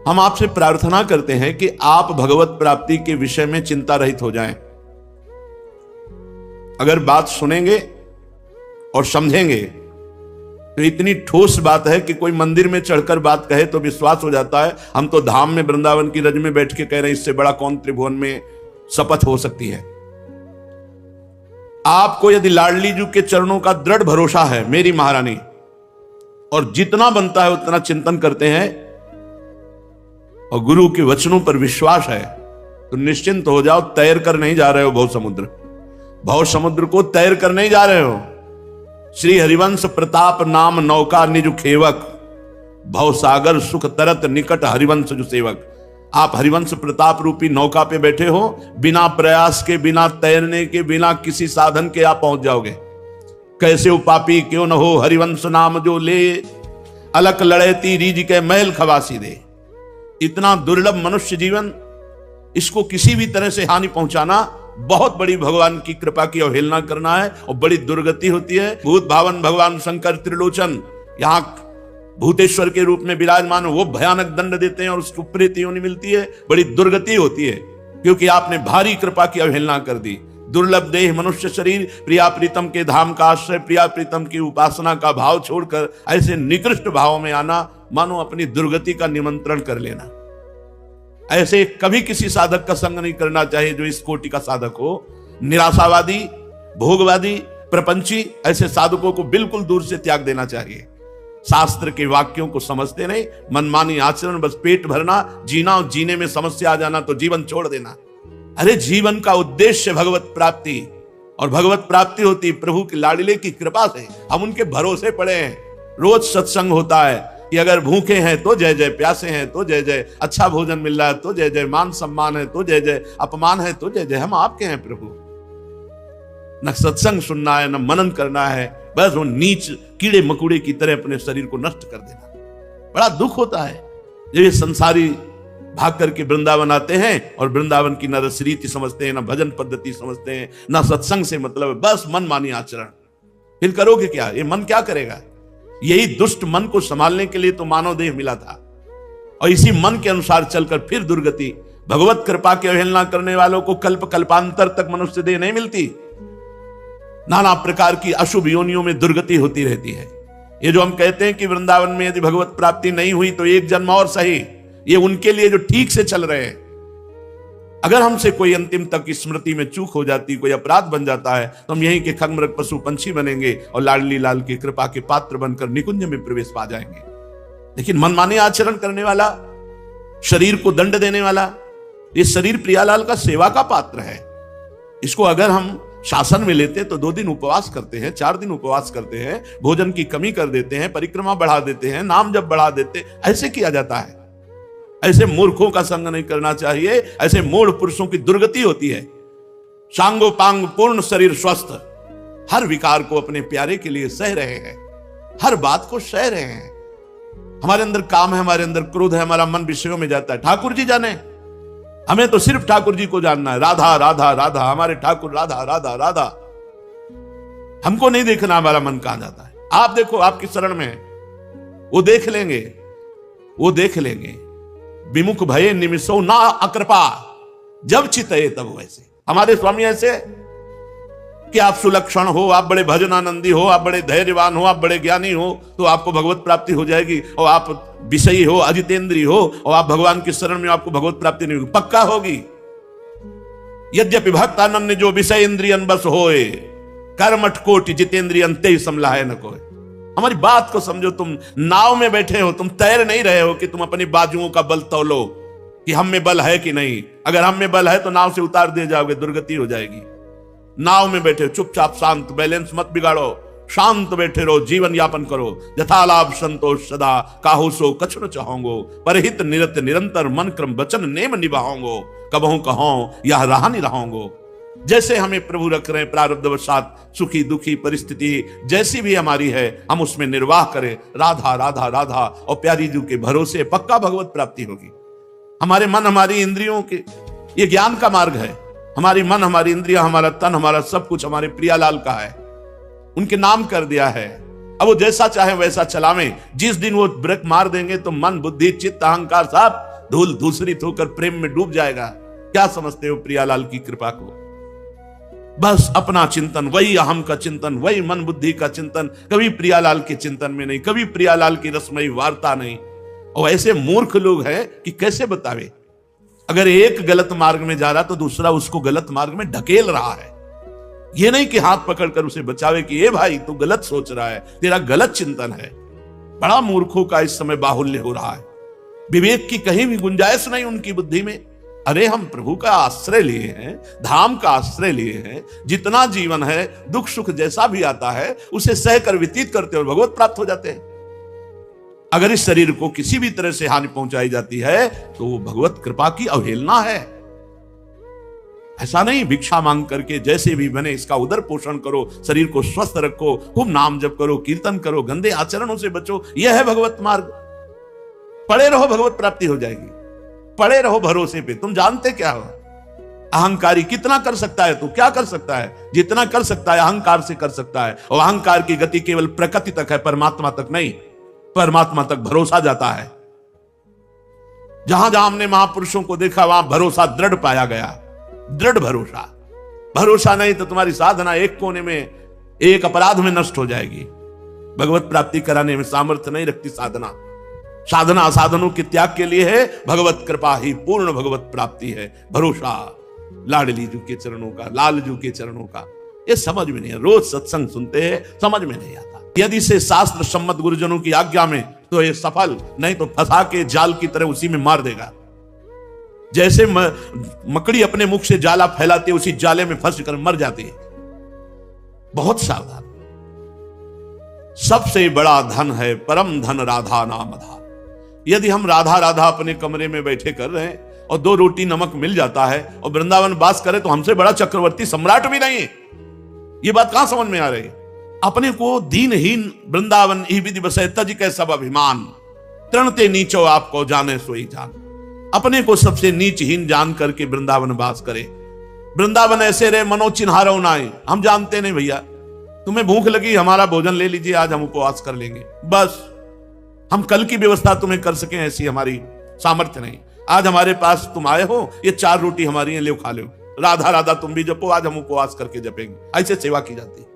हम आपसे प्रार्थना करते हैं कि आप भगवत प्राप्ति के विषय में चिंता रहित हो जाएं। अगर बात सुनेंगे और समझेंगे तो इतनी ठोस बात है कि कोई मंदिर में चढ़कर बात कहे तो विश्वास हो जाता है। हम तो धाम में वृंदावन की रज में बैठ के कह रहे हैं, इससे बड़ा कौन त्रिभुवन में शपथ हो सकती है। आपको यदि लाडली जी के चरणों का दृढ़ भरोसा है मेरी महारानी, और जितना बनता है उतना चिंतन करते हैं और गुरु के वचनों पर विश्वास है, तो निश्चिंत हो जाओ। तैर कर नहीं जा रहे हो भव समुद्र को तैर कर नहीं जा रहे हो। श्री हरिवंश प्रताप नाम नौका निज खेवक, भव सागर सुख तरत निकट हरिवंश जो सेवक। आप हरिवंश प्रताप रूपी नौका पे बैठे हो, बिना प्रयास के, बिना तैरने के, बिना किसी साधन के आप पहुंच जाओगे। कैसे उपापी क्यों न हो हरिवंश नाम जो ले, अलक लड़ेती रीज के महल खवासी दे। इतना दुर्लभ मनुष्य जीवन, इसको किसी भी तरह से हानि पहुंचाना बहुत बड़ी भगवान की कृपा की अवहेलना करना है और बड़ी दुर्गति होती है। भूत भावन भगवान शंकर त्रिलोचन यहां भूतेश्वर के रूप में विराजमान, वो भयानक दंड देते हैं और उसको प्रेत योनि मिलती है। बड़ी दुर्गति होती है क्योंकि आपने भारी कृपा की अवहेलना कर दी। दुर्लभ देह मनुष्य शरीर, प्रिया प्रीतम के धाम का आश्रय, प्रिया प्रीतम की उपासना का भाव छोड़कर ऐसे निकृष्ट भाव में आना, मानो अपनी दुर्गति का निमंत्रण कर लेना। ऐसे कभी किसी साधक का संग नहीं करना चाहिए जो इस कोटि का साधक हो। निराशावादी, भोगवादी, प्रपंची, ऐसे साधकों को बिल्कुल दूर से त्याग देना चाहिए। शास्त्र के वाक्यों को समझते नहीं, मनमानी आचरण, बस पेट भरना, जीना और जीने में समस्या आ जाना तो जीवन छोड़ देना। अरे जीवन का उद्देश्य भगवत प्राप्ति, और भगवत प्राप्ति होती प्रभु के लाडले की कृपा से। हम उनके भरोसे पड़े हैं। रोज सत्संग होता है कि अगर भूखे हैं तो जय जय, प्यासे हैं तो जय जय, अच्छा भोजन मिल रहा है तो जय जय, मान सम्मान है तो जय जय, अपमान है तो जय जय। हम आपके हैं प्रभु। न सत्संग सुनना है, न मनन करना है, बस वो नीच कीड़े मकुड़े की तरह अपने शरीर को नष्ट कर देना। बड़ा दुख होता है जब ये संसारी भाग करके वृंदावन आते हैं और वृंदावन की न रसरीति समझते हैं, न भजन पद्धति समझते हैं, न सत्संग से मतलब है, बस मन मानी आचरण। फिर करोगे क्या? ये मन क्या करेगा? यही दुष्ट मन को संभालने के लिए तो मानव देह मिला था, और इसी मन के अनुसार चलकर फिर दुर्गति। भगवत कृपा की अवहेलना करने वालों को कल्प कल्पांतर तक मनुष्य देह नहीं मिलती। नाना प्रकार की अशुभ योनियों में दुर्गति होती रहती है। ये जो हम कहते हैं कि वृंदावन में यदि भगवत प्राप्ति नहीं हुई तो एक जन्म और सही, ये उनके लिए जो ठीक से चल रहे हैं। अगर हमसे कोई अंतिम तक की स्मृति में चूक हो जाती, कोई अपराध बन जाता है, तो हम यहीं के खगमृग पशु पंछी बनेंगे और लाडली लाल की कृपा के पात्र बनकर निकुंज में प्रवेश पा जाएंगे। लेकिन मनमाने आचरण करने वाला, शरीर को दंड देने वाला, ये शरीर प्रियालाल का सेवा का पात्र है। इसको अगर हम शासन में लेते तो 2 दिन उपवास करते हैं, 4 दिन उपवास करते हैं, भोजन की कमी कर देते हैं, परिक्रमा बढ़ा देते हैं, नाम जब बढ़ा देते, ऐसे किया जाता है। ऐसे मूर्खों का संग नहीं करना चाहिए। ऐसे मूढ़ पुरुषों की दुर्गति होती है। सांगो पांग पूर्ण शरीर स्वस्थ, हर विकार को अपने प्यारे के लिए सह रहे हैं, हर बात को सह रहे हैं। हमारे अंदर काम है, हमारे अंदर क्रोध है, हमारा मन विषयों में जाता है। ठाकुर जी जाने, हमें तो सिर्फ ठाकुर जी को जानना है। राधा राधा राधा, हमारे ठाकुर राधा राधा राधा। हमको नहीं देखना हमारा मन कहां जाता है। आप देखो, आपकी शरण में वो देख लेंगे, वो देख लेंगे। विमुख भये निमिषो ना अकृपा, जब चितये तब वैसे। हमारे स्वामी ऐसे कि आप सुलक्षण हो, आप बड़े भजन आनंदी हो, आप बड़े धैर्यवान हो, आप बड़े ज्ञानी हो, तो आपको भगवत प्राप्ति हो जाएगी। और आप विषयी हो, अजितेंद्रिय हो, और आप भगवान की शरण में, आपको भगवत प्राप्ति नहीं होगी, पक्का होगी। यद्यपि भक्त अनन्य जो विषय इंद्रियन बस होए, कर्मठ कोटि जितेंद्रियन ते समलाय न कोय। हमारी बात को समझो। तुम नाव में बैठे हो, तुम तैर नहीं रहे हो कि तुम अपनी बाजुओं का बल तौलो कि हम में बल है कि नहीं। अगर हम में बल है तो नाव से उतार दिए जाओगे, दुर्गति हो जाएगी। नाव में बैठे चुपचाप शांत, बैलेंस मत बिगाड़ो, शांत बैठे रहो, जीवन यापन करो। यथालाभ संतोष सदा, काहू सो कछु न चाहोंगो, परहित निरत निरंतर मन क्रम वचन नेम निभाओंगो, कबहू कहो यह रहा नहीं रहोंगो। जैसे हमें प्रभु रख रहे हैं प्रारब्धवशात, सुखी दुखी परिस्थिति जैसी भी हमारी है, हम उसमें निर्वाह करें। राधा राधा राधा, और प्यारी जी के भरोसे पक्का भगवत प्राप्ति होगी। हमारे मन, हमारी इंद्रियों के, ये ज्ञान का मार्ग है। हमारी मन, हमारी इंद्रिया, हमारा तन, हमारा सब कुछ हमारे प्रियालाल का है। उनके नाम कर दिया है। अब वो जैसा चाहे वैसा चलावें। जिस दिन वो ब्रेक मार देंगे तो मन, बुद्धि, चित्त, अहंकार सब धूल दूसरित होकर प्रेम में डूब जाएगा। क्या समझते हो प्रियालाल की कृपा को? बस अपना चिंतन, वही अहम का चिंतन, वही मन बुद्धि का चिंतन, कभी प्रियालाल के चिंतन में नहीं, कभी प्रियालाल की रसमयी वार्ता नहीं। और ऐसे मूर्ख लोग हैं कि कैसे बतावे, अगर एक गलत मार्ग में जा रहा तो दूसरा उसको गलत मार्ग में ढकेल रहा है। ये नहीं कि हाथ पकड़कर उसे बचावे कि ए भाई तू गलत सोच रहा है, तेरा गलत चिंतन है। बड़ा मूर्खों का इस समय बाहुल्य हो रहा है, विवेक की कहीं भी गुंजाइश नहीं उनकी बुद्धि में। अरे हम प्रभु का आश्रय लिए हैं, धाम का आश्रय लिए हैं, जितना जीवन है दुख सुख जैसा भी आता है उसे सहकर व्यतीत करते और भगवत प्राप्त हो जाते हैं। अगर इस शरीर को किसी भी तरह से हानि पहुंचाई जाती है तो वो भगवत कृपा की अवहेलना है। ऐसा नहीं भिक्षा मांग करके जैसे भी बने इसका उदर पोषण करो, शरीर को स्वस्थ रखो, खूब नाम जप करो, कीर्तन करो, गंदे आचरणों से बचो, यह है भगवत मार्ग। पड़े रहो, भगवत प्राप्ति हो जाएगी। पड़े रहो भरोसे पे। तुम जानते क्या हो, अहंकारी कितना कर सकता है? तू क्या कर सकता है? जितना कर सकता है अहंकार से कर सकता है, और अहंकार की गति केवल प्रकृति तक है, परमात्मा तक नहीं। परमात्मा तक भरोसा जाता है। जहां जहां हमने महापुरुषों को देखा वहां भरोसा दृढ़ पाया गया, दृढ़ भरोसा। भरोसा नहीं तो तुम्हारी साधना एक कोने में, एक अपराध में नष्ट हो जाएगी। भगवत प्राप्ति कराने में सामर्थ्य नहीं रखती साधना। साधना साधनों के त्याग के लिए है, भगवत कृपा ही पूर्ण भगवत प्राप्ति है। भरोसा लाडली जू के चरणों का, लालजू के चरणों का, ये समझ में नहीं है। रोज सत्संग सुनते हैं, समझ में नहीं आता। यदि से शास्त्र सम्मत गुरुजनों की आज्ञा में तो ये सफल, नहीं तो फंसा के जाल की तरह उसी में मार देगा। जैसे मकड़ी अपने मुख से जाला फैलाती है, उसी जाले में फंस कर मर जाती है। बहुत सावधान। सबसे बड़ा धन है परम धन राधा नाम धाम। यदि हम राधा राधा अपने कमरे में बैठे कर रहे हैं और 2 रोटी नमक मिल जाता है और वृंदावन वास करे तो हमसे बड़ा चक्रवर्ती सम्राट भी नहीं है। ये बात कहां समझ में आ रही है? अपने को दीनहीन वृंदावन ही विधि बसै तज के सब अभिमान, तृणते नीचो आपको जाने सोई जान। अपने को सबसे नीचहीन जान करके वृंदावन वास करे। वृंदावन ऐसे रहे मनो चिन्हारो नाए। हम जानते नहीं भैया, तुम्हें भूख लगी हमारा भोजन ले लीजिए, आज हम उपवास कर लेंगे, बस हम कल की व्यवस्था तुम्हें कर सकें ऐसी हमारी सामर्थ्य नहीं। आज हमारे पास तुम आए हो, ये 4 रोटी हमारी है, ले खा लो। राधा राधा तुम भी जपो, आज हम उपवास करके जपेंगे। ऐसे सेवा की जाती है।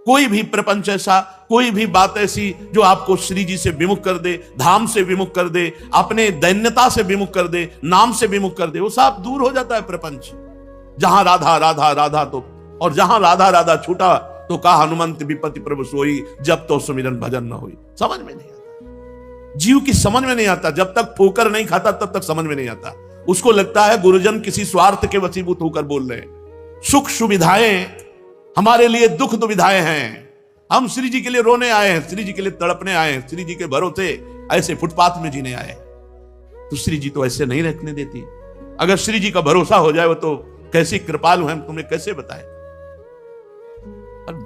कोई भी प्रपंच ऐसा, कोई भी बात ऐसी जो आपको श्री जी से विमुख कर दे, धाम से विमुख कर दे, अपने दैन्यता से विमुख कर दे, नाम से विमुख कर दे, वो सब दूर हो जाता है प्रपंच। जहां राधा राधा राधा तो, और जहां राधा राधा छूटा तो कहा हनुमंत विपति प्रभु सोई, जब तो सुमिरन भजन न हुई। समझ में नहीं आता, जीव की समझ में नहीं आता। जब तक ठोकर नहीं खाता तब तक समझ में नहीं आता। उसको लगता है गुरुजन किसी स्वार्थ के वशीभूत होकर बोल रहे हैं। सुख सुविधाएं हमारे लिए दुख दुविधाएं हैं। हम श्री जी के लिए रोने आए हैं, श्री जी के लिए तड़पने आए हैं, श्री जी के भरोसे ऐसे फुटपाथ में जीने आए। तो श्री जी तो ऐसे नहीं रखने देती। अगर श्री जी का भरोसा हो जाए वो तो कैसी कृपालु है, तुम्हें कैसे बताए।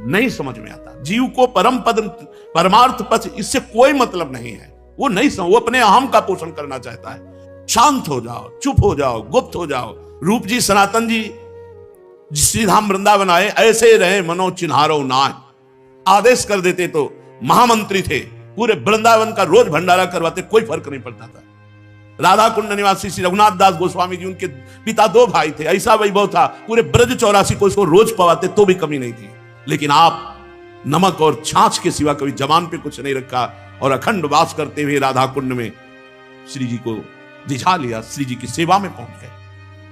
नहीं समझ में आता। जीव को परम पद परमार्थ पथ इससे कोई मतलब नहीं है। वो नहीं वो अपने अहम का पोषण करना चाहता है। शांत हो जाओ, चुप हो जाओ, गुप्त हो जाओ। रूप जी सनातन जी श्री धाम वृंदावन आए, ऐसे रहे मनो चिन्हारो नाय। आदेश कर देते तो महामंत्री थे, पूरे वृंदावन का रोज भंडारा करवाते, कोई फर्क नहीं पड़ता था। राधा कुंड निवासी श्री रघुनाथ दास गोस्वामी जी, उनके पिता 2 भाई थे, ऐसा वैभव था, पूरे ब्रज 84 को इसको रोज पवाते तो भी कमी नहीं थी। लेकिन आप नमक और छाछ के सिवा कभी जबान पे कुछ नहीं रखा और अखंड वास करते हुए राधा कुंड में श्री जी को रिझा लिया, श्री जी की सेवा में पहुंच गए।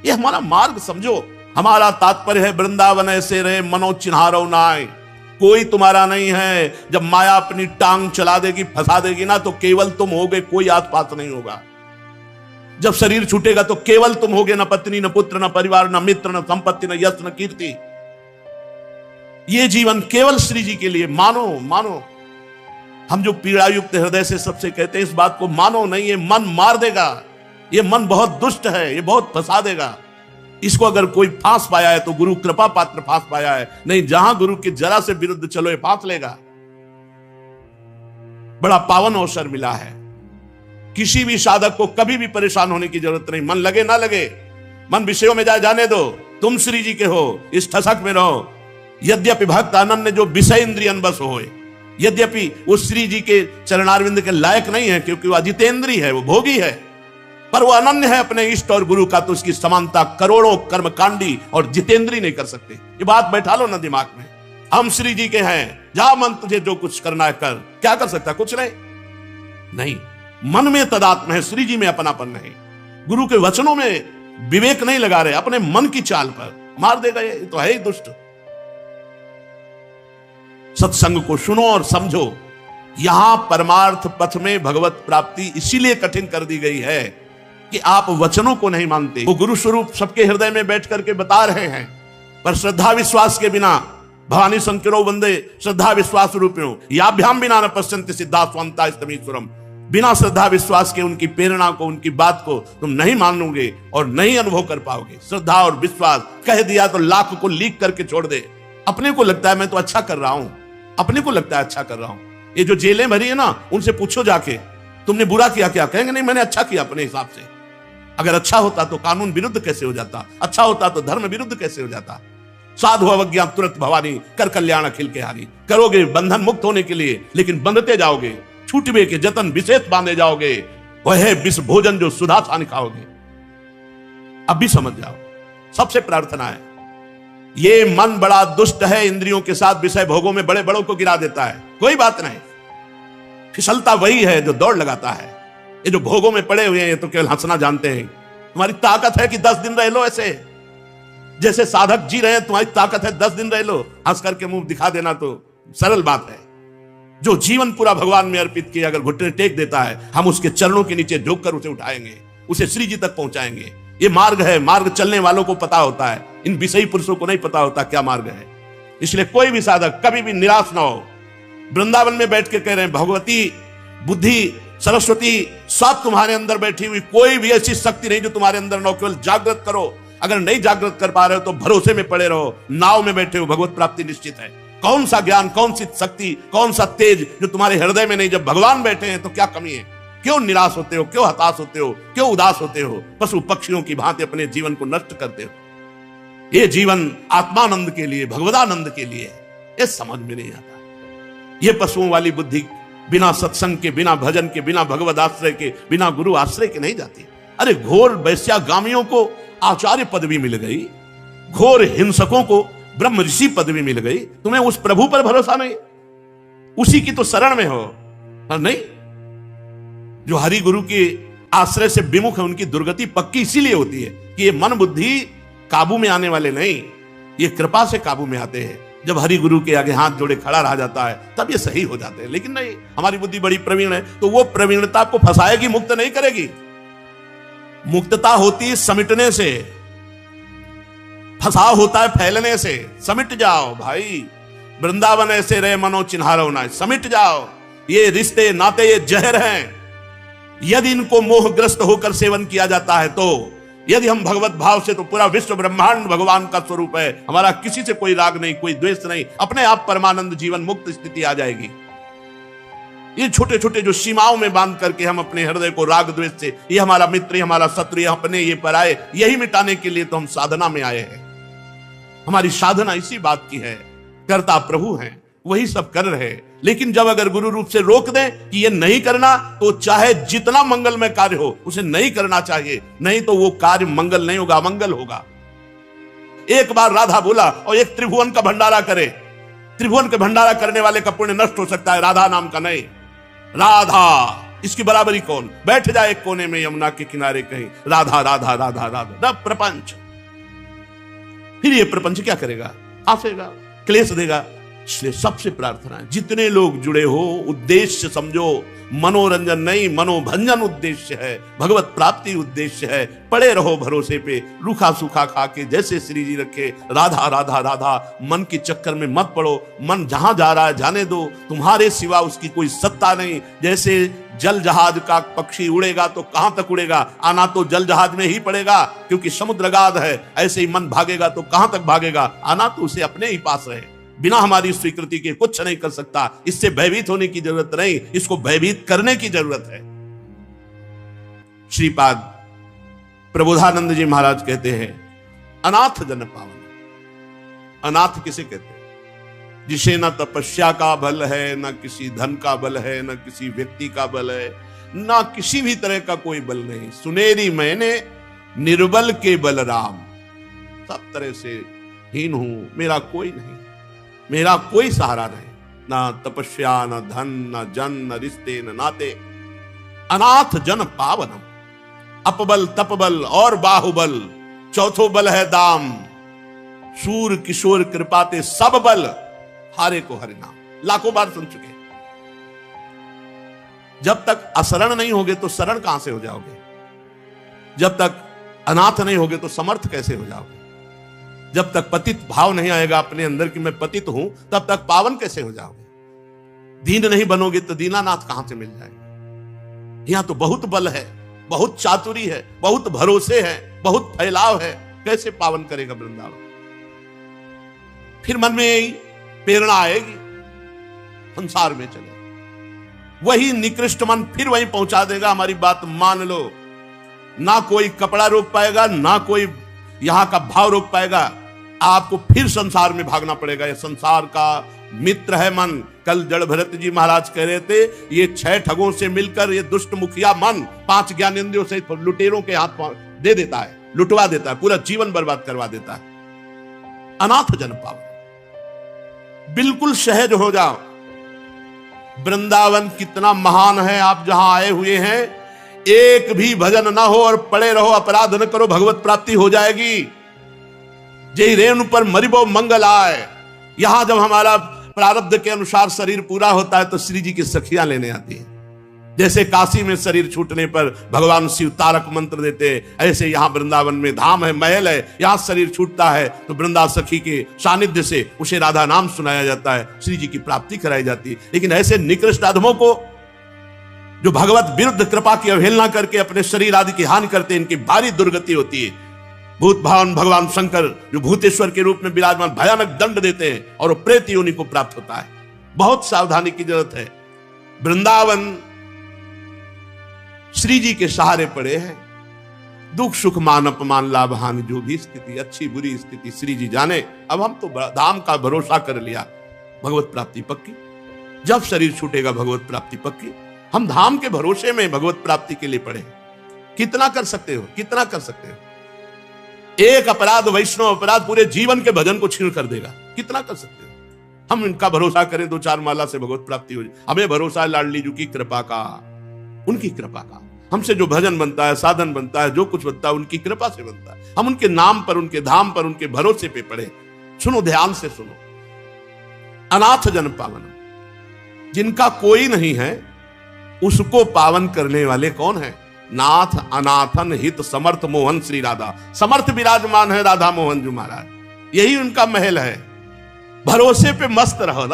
ये हमारा मार्ग समझो। हमारा तात्पर्य है वृंदावन ऐसे रहे मनो चिन्हारो नाय। कोई तुम्हारा नहीं है। जब माया अपनी टांग चला देगी, फंसा देगी ना, तो केवल तुम होगे, कोई आस पास नहीं होगा। जब शरीर छूटेगा तो केवल तुम होगे, न पत्नी, न पुत्र, न परिवार, न मित्र, न संपत्ति, न यश, न कीर्ति। ये जीवन केवल श्री जी के लिए। मानो मानो। हम जो पीड़ा युक्त हृदय से सबसे कहते हैं इस बात को मानो नहीं, ये मन मार देगा। ये मन बहुत दुष्ट है, ये बहुत फंसा देगा। इसको अगर कोई फांस पाया है तो गुरु कृपा पात्र फांस पाया है, नहीं जहां गुरु के जरा से विरुद्ध चलो ये फांस लेगा। बड़ा पावन अवसर मिला है। किसी भी साधक को कभी भी परेशान होने की जरूरत नहीं। मन लगे ना लगे, मन विषयों में जाने दो। तुम श्री जी के हो, इस ठसक में रहो। यद्यपि भक्त अनन्य जो विषय इंद्रियन बस होए, यद्यपि वो श्री जी के चरणारविंद के लायक नहीं है, क्योंकि वो अजितेंद्री है, वो भोगी है। पर वो अनन्य है अपने इष्ट और गुरु का, तो उसकी समानता करोड़ों कर्मकांडी और जितेंद्री नहीं कर सकते। ये बात बैठा लो ना दिमाग में। हम श्री जी के हैं, जा मन तुझे जो कुछ करना है कर। क्या कर सकता? कुछ नहीं। मन में तदात्म है, श्री जी में अपनापन नहीं। गुरु के वचनों में विवेक नहीं लगा रहे, अपने मन की चाल पर मार देगा। ये तो है ही दुष्ट। सत्संग को सुनो और समझो। यहां परमार्थ पथ में भगवत प्राप्ति इसीलिए कठिन कर दी गई है कि आप वचनों को नहीं मानते। वो गुरु स्वरूप सबके हृदय में बैठ करके बता रहे हैं, पर श्रद्धा विश्वास के बिना भवानी संकिरो वंदे श्रद्धा विश्वास रूपिणो याभ्याम बिना न पश्यन्ति सिद्धा स्वांता स्तमीश्वरम। बिना श्रद्धा विश्वास के उनकी प्रेरणा को, उनकी बात को तुम नहीं मानोगे और नहीं अनुभव कर पाओगे। श्रद्धा और विश्वास कह दिया तो लाख को लीक करके छोड़ दे। अपने को लगता है मैं तो अच्छा कर रहा हूं, अपने को लगता है अच्छा कर रहा हूं। ये जो जेलें भरी है ना, उनसे पूछो जाके तुमने बुरा किया क्या? कहेंगे नहीं मैंने अच्छा किया अपने हिसाब से। अगर अच्छा होता तो कानून विरुद्ध कैसे हो जाता? अच्छा होता तो धर्म विरुद्ध कैसे हो जाता? साधु अवज्ञा तुरंत भवानी कर कल्याण अखिल के हारी। करोगे बंधन मुक्त होने के लिए, लेकिन बंधते जाओगे। छूटवे के जतन विशेष बांधे जाओगे। वह है विष भोजन जो सुधा छान खाओगे। अब भी समझ जाओ। सबसे प्रार्थना है, ये मन बड़ा दुष्ट है, इंद्रियों के साथ विषय भोगों में बड़े बड़ों को गिरा देता है। कोई बात नहीं, फिसलता वही है जो दौड़ लगाता है। ये जो भोगों में पड़े हुए हैं, ये तो केवल हंसना जानते हैं। तुम्हारी ताकत है कि 10 दिन रह लो ऐसे, जैसे साधक जी रहे हैं। तुम्हारी ताकत है 10 दिन रह लो, हंस करके मुंह दिखा देना तो सरल बात है। जो जीवन पूरा भगवान में अर्पित किया, अगर घुटने टेक देता है, हम उसके चरणों के नीचे झुक कर उसे उठाएंगे, उसे श्री जी तक पहुंचाएंगे। ये मार्ग है। मार्ग चलने वालों को पता होता है, इन विषयी पुरुषों को नहीं पता होता क्या मार्ग है। इसलिए कोई भी साधक कभी भी निराश ना हो। वृंदावन में बैठ के कह रहे हैं, भगवती, बुद्धि, सरस्वती सब तुम्हारे अंदर बैठी हुई, कोई भी ऐसी शक्ति नहीं जो तुम्हारे अंदर न हो। केवल जागृत करो। अगर नहीं जागृत कर पा रहे हो तो भरोसे में पड़े रहो। नाव में बैठे हो, भगवत प्राप्ति निश्चित है। कौन सा ज्ञान, कौन सी शक्ति, कौन सा तेज जो तुम्हारे हृदय में नहीं? जब भगवान बैठे हैं तो क्या कमी है? क्यों निराश होते हो? क्यों हताश होते हो? क्यों उदास होते हो? पशु पक्षियों की भांति अपने जीवन को नष्ट करते हो। ये जीवन आत्मानंद के लिए, भगवदानंद के लिए है। ये समझ में नहीं आता। ये पशुओं वाली बुद्धि बिना सत्संग के, बिना भजन के, बिना भगवद आश्रय के, बिना गुरु आश्रय के नहीं जाती। अरे घोर वैश्यागामियों को आचार्य पदवी मिल गई, घोर हिंसकों को ब्रह्म ऋषि पदवी मिल गई। तुम्हें उस प्रभु पर भरोसा नहीं? उसी की तो शरण में हो। नहीं, जो हरि गुरु के आश्रय से विमुख है, उनकी दुर्गति पक्की इसीलिए होती है कि ये मन बुद्धि काबू में आने वाले नहीं, ये कृपा से काबू में आते हैं। जब हरि गुरु के आगे हाथ जोड़े खड़ा रह जाता है, तब ये सही हो जाते हैं। लेकिन नहीं, हमारी बुद्धि बड़ी प्रवीण है, तो वो प्रवीणता को फंसाएगी, मुक्त नहीं करेगी। मुक्तता होती है समिटने से, फंसाव होता है फैलने से। समिट जाओ भाई, वृंदावन ऐसे रहे मनो चिन्हारो ना, समिट जाओ। ये रिश्ते नाते ये जहर हैं। यदि इनको मोहग्रस्त होकर सेवन किया जाता है, तो यदि हम भगवत भाव से, तो पूरा विश्व ब्रह्मांड भगवान का स्वरूप है। हमारा किसी से कोई राग नहीं, कोई द्वेष नहीं, अपने आप परमानंद जीवन मुक्त स्थिति आ जाएगी। ये छोटे छोटे जो सीमाओं में बांध करके हम अपने हृदय को राग द्वेष से, ये हमारा मित्र, ये हमारा शत्रु, ये अपने, ये पराये, यही मिटाने के लिए तो हम साधना में आए हैं। हमारी साधना इसी बात की है। कर्ता प्रभु हैं, वही सब कर रहे हैं। लेकिन जब अगर गुरु रूप से रोक दें कि ये नहीं करना, तो चाहे जितना मंगलमय कार्य हो, उसे नहीं करना चाहिए। नहीं तो वो कार्य मंगल नहीं होगा, अमंगल होगा। एक बार राधा बोला और एक त्रिभुवन का भंडारा करे। त्रिभुवन के भंडारा करने वाले का पुण्य नष्ट हो सकता है, राधा नाम का नहीं। राधा, इसकी बराबरी कौन? बैठ जाए एक कोने में यमुना के किनारे कहीं, राधा राधा राधा राधा, प्रपंच। फिर ये प्रपंच क्या करेगा? आसेगा, क्लेश देगा। इसलिए सबसे प्रार्थना है, जितने लोग जुड़े हो, उद्देश्य समझो, मनोरंजन नहीं, मनोभंजन उद्देश्य है, भगवत प्राप्ति उद्देश्य है। पड़े रहो भरोसे पे, रूखा सूखा खा के जैसे श्री जी रखे, राधा राधा राधा। मन के चक्कर में मत पड़ो। मन जहां जा रहा है जाने दो, तुम्हारे सिवा उसकी कोई सत्ता नहीं। जैसे जल जहाज का पक्षी उड़ेगा तो कहां तक उड़ेगा? आना तो जल जहाज में ही पड़ेगा, क्योंकि समुद्र गाध है। ऐसे ही मन भागेगा तो कहां तक भागेगा? आना तो उसे अपने ही पास है। बिना हमारी स्वीकृति के कुछ नहीं कर सकता। इससे भयभीत होने की जरूरत नहीं, इसको भयभीत करने की जरूरत है। श्रीपाद प्रबोधानंद जी महाराज कहते हैं, अनाथ जन पावन। अनाथ किसे कहते हैं? जिसे न तपस्या का बल है, न किसी धन का बल है, न किसी व्यक्ति का बल है, ना किसी भी तरह का कोई बल नहीं। सुनेरी मैंने निर्बल के बलराम, सब तरह से हीन हूं, मेरा कोई नहीं, मेरा कोई सहारा नहीं, ना तपस्या, न धन, न जन, न रिश्ते, न नाते। अनाथ जन पावनम, अपबल तपबल और बाहुबल, चौथो बल है दाम। सूर किशोर कृपाते सब बल, हारे को हरि नाम। लाखों बार सुन चुके। जब तक असरण नहीं होगे तो शरण कहां से हो जाओगे? जब तक अनाथ नहीं होगे तो समर्थ कैसे हो जाओगे? जब तक पतित भाव नहीं आएगा अपने अंदर कि मैं पतित हूं, तब तक पावन कैसे हो जाओगे? दीन नहीं बनोगे तो दीनानाथ कहां से मिल जाएगा? यहां तो बहुत बल है, बहुत चातुरी है, बहुत भरोसे है, बहुत फैलाव है, कैसे पावन करेगा वृंदावन? फिर मन में यही प्रेरणा आएगी, संसार में चले, वही निकृष्ट मन फिर वहीं पहुंचा देगा। हमारी बात मान लो, ना कोई कपड़ा रोक पाएगा, ना कोई यहां का भाव रोक पाएगा। आपको फिर संसार में भागना पड़ेगा। यह संसार का मित्र है मन। कल जड़ भरत जी महाराज कह रहे थे, ये 6 ठगों से मिलकर ये दुष्ट मुखिया मन 5 ज्ञानेंद्रियों से लुटेरों के हाथ दे देता है, लुटवा देता है, पूरा जीवन बर्बाद करवा देता है। अनाथ जन पावन, बिल्कुल सहज हो जाओ। वृंदावन कितना महान है। आप जहां आए हुए हैं, एक भी भजन ना हो और पड़े रहो, अपराध न करो, भगवत प्राप्ति हो जाएगी। जय रेणु पर मरिबो मंगल आए। यहां जब हमारा प्रारब्ध के अनुसार शरीर पूरा होता है तो श्री जी की सखियां लेने आती हैं। जैसे काशी में शरीर छूटने पर भगवान शिव तारक मंत्र देते, ऐसे यहां वृंदावन में धाम है, महल है, यहां शरीर छूटता है तो वृंदा सखी के सानिध्य से उसे राधा नाम सुनाया जाता है, श्री जी की प्राप्ति कराई जाती है। लेकिन ऐसे निकृष्ट आदमों को, जो भगवत विरुद्ध कृपा की अवहेलना करके अपने शरीर आदि की हानि करते, इनकी भारी दुर्गति होती है। भूत भावन भगवान शंकर जो भूतेश्वर के रूप में विराजमान भयानक दंड देते हैं और प्रेत योनि को प्राप्त होता है। बहुत सावधानी की जरूरत है। वृंदावन श्री जी के सहारे पड़े हैं। दुख सुख मान अपमान लाभ हानि, जो भी स्थिति, अच्छी बुरी स्थिति श्री जी जाने। अब हम तो धाम का भरोसा कर लिया, भगवत प्राप्ति पक्की। जब शरीर छूटेगा भगवत प्राप्ति पक्की। हम धाम के भरोसे में भगवत प्राप्ति के लिए पड़े हैं। कितना कर सकते हो, कितना कर सकते हो? एक अपराध, वैष्णव अपराध पूरे जीवन के भजन को छीन कर देगा। कितना कर सकते हो? हम इनका भरोसा करें, 2-4 माला से भगवत प्राप्ति हो जाए। हमें भरोसा है लाडली जी की कृपा का, उनकी कृपा का। हमसे जो भजन बनता है, साधन बनता है, जो कुछ बनता है, उनकी कृपा से बनता है। हम उनके नाम पर, उनके धाम पर, उनके भरोसे पे पड़े। सुनो, ध्यान से सुनो। अनाथ जन पावन, जिनका कोई नहीं है उसको पावन करने वाले कौन है? नाथ अनाथन हित समर्थ मोहन श्री राधा। समर्थ विराजमान है राधा मोहन जी महाराज, यही उनका महल है। भरोसे पे मस्त रहो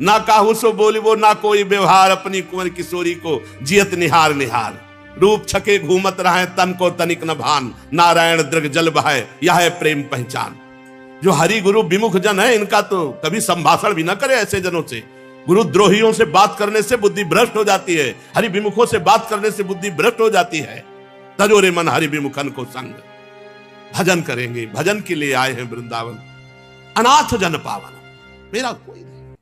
ना काहू सो बोलिबो, ना कोई व्यवहार, अपनी कुंवर किशोरी को जियत निहार निहार। रूप छके घूमत रहे, तन को तनिक न भान, नारायण दृग जल बहाए, यह है प्रेम पहचान। जो हरि गुरु विमुख जन है, इनका तो कभी संभाषण भी ना करे ऐसे जनों से। गुरु द्रोहियों से बात करने से बुद्धि भ्रष्ट हो जाती है, हरि विमुखों से बात करने से बुद्धि भ्रष्ट हो जाती है। तजोरे मन हरि विमुखन को संग। भजन करेंगे, भजन के लिए आए हैं वृंदावन। अनाथ जन पावन, मेरा कोई नहीं,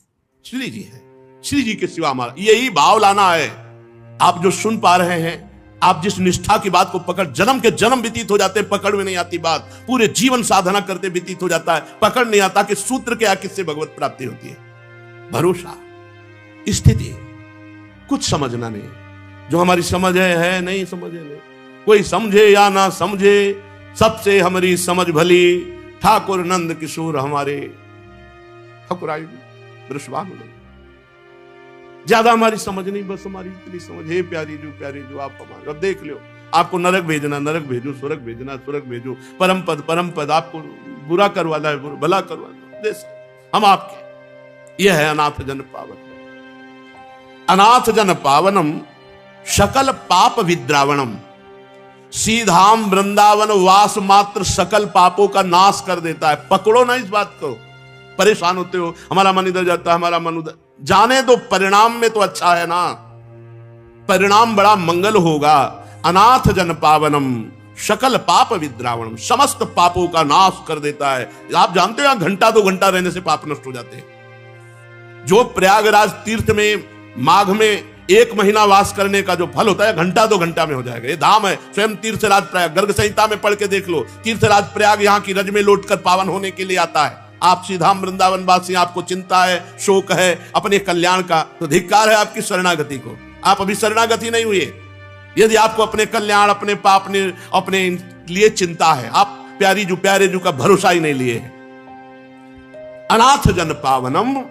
श्री जी है। श्री जी के सिवा हमारा, यही भाव लाना है। आप जो सुन पा रहे हैं, आप जिस निष्ठा की बात को पकड़, जन्म के जन्म व्यतीत हो जाते हैं, पकड़ में नहीं आती बात। पूरे जीवन साधना करते व्यतीत हो जाता है, पकड़ नहीं आता कि सूत्र क्या, किससे भगवत प्राप्ति होती है। भरोसा, स्थिति, कुछ समझना नहीं। जो हमारी समझ है नहीं समझ है नहीं। कोई समझे या ना समझे, सबसे हमारी समझ भली। ठाकुर नंद किशोर हमारे ठकुराई वृषभानु। ज्यादा हमारी समझ नहीं, बस हमारी इतनी समझ है, प्यारी जो आप हमारे। अब देख लो, आपको नरक भेजना नरक भेजो, स्वर्ग भेजना स्वर्ग भेजो, परम पद आपको बुरा करवाना है भला करवाना, हम आपके। यह है अनाथ जन पावन। अनाथ जन पावनम सकल पाप विद्रावणम। सीधाम वृंदावन वास मात्र सकल पापों का नाश कर देता है। पकड़ो ना इस बात को। परेशान होते हो, हमारा मन इधर जाता है, हमारा मन उधर, जाने दो। परिणाम में तो अच्छा है ना, परिणाम बड़ा मंगल होगा। अनाथ जन पावनम सकल पाप विद्रावणम, समस्त पापों का नाश कर देता है। आप जानते हो, यहां घंटा 2 घंटा रहने से पाप नष्ट हो जाते हैं। जो प्रयागराज तीर्थ में माघ में 1 महीना वास करने का जो फल होता है घंटा 2 घंटा में हो जाएगा। ये धाम है। स्वयं तीर्थराज प्रयाग, गर्ग संहिता में पढ़ के देख लो, तीर्थराज प्रयाग यहाँ की रज में लौटकर पावन होने के लिए आता है। आप श्रीधाम वृंदावन वासी, आपको चिंता है, शोक है अपने कल्याण का, तो धिक्कार है आपकी शरणागति को। आप अभी शरणागति नहीं हुए। यदि आपको अपने कल्याण, अपने पाप, अपने लिए चिंता है, आप प्यारे जू का भरोसा ही नहीं लिए। अनाथ जन पावनम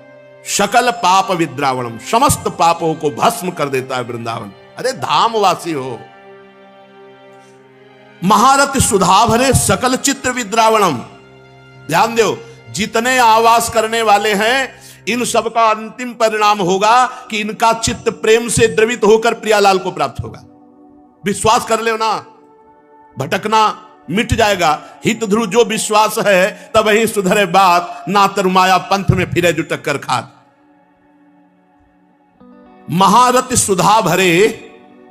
सकल पाप विद्रावणम, समस्त पापों को भस्म कर देता है वृंदावन। अरे धामवासी हो। महारथ सुधा भरे सकल चित्र विद्रावणम, ध्यान दो, जितने आवास करने वाले हैं इन सब का अंतिम परिणाम होगा कि इनका चित्त प्रेम से द्रवित होकर प्रियालाल को प्राप्त होगा। विश्वास कर ले ना, भटकना मिट जाएगा। हित ध्रुव जो विश्वास है तब ही सुधरे बात, ना तरुमाया पंथ में फिरे जो टक्कर खात। महारथ सुधा भरे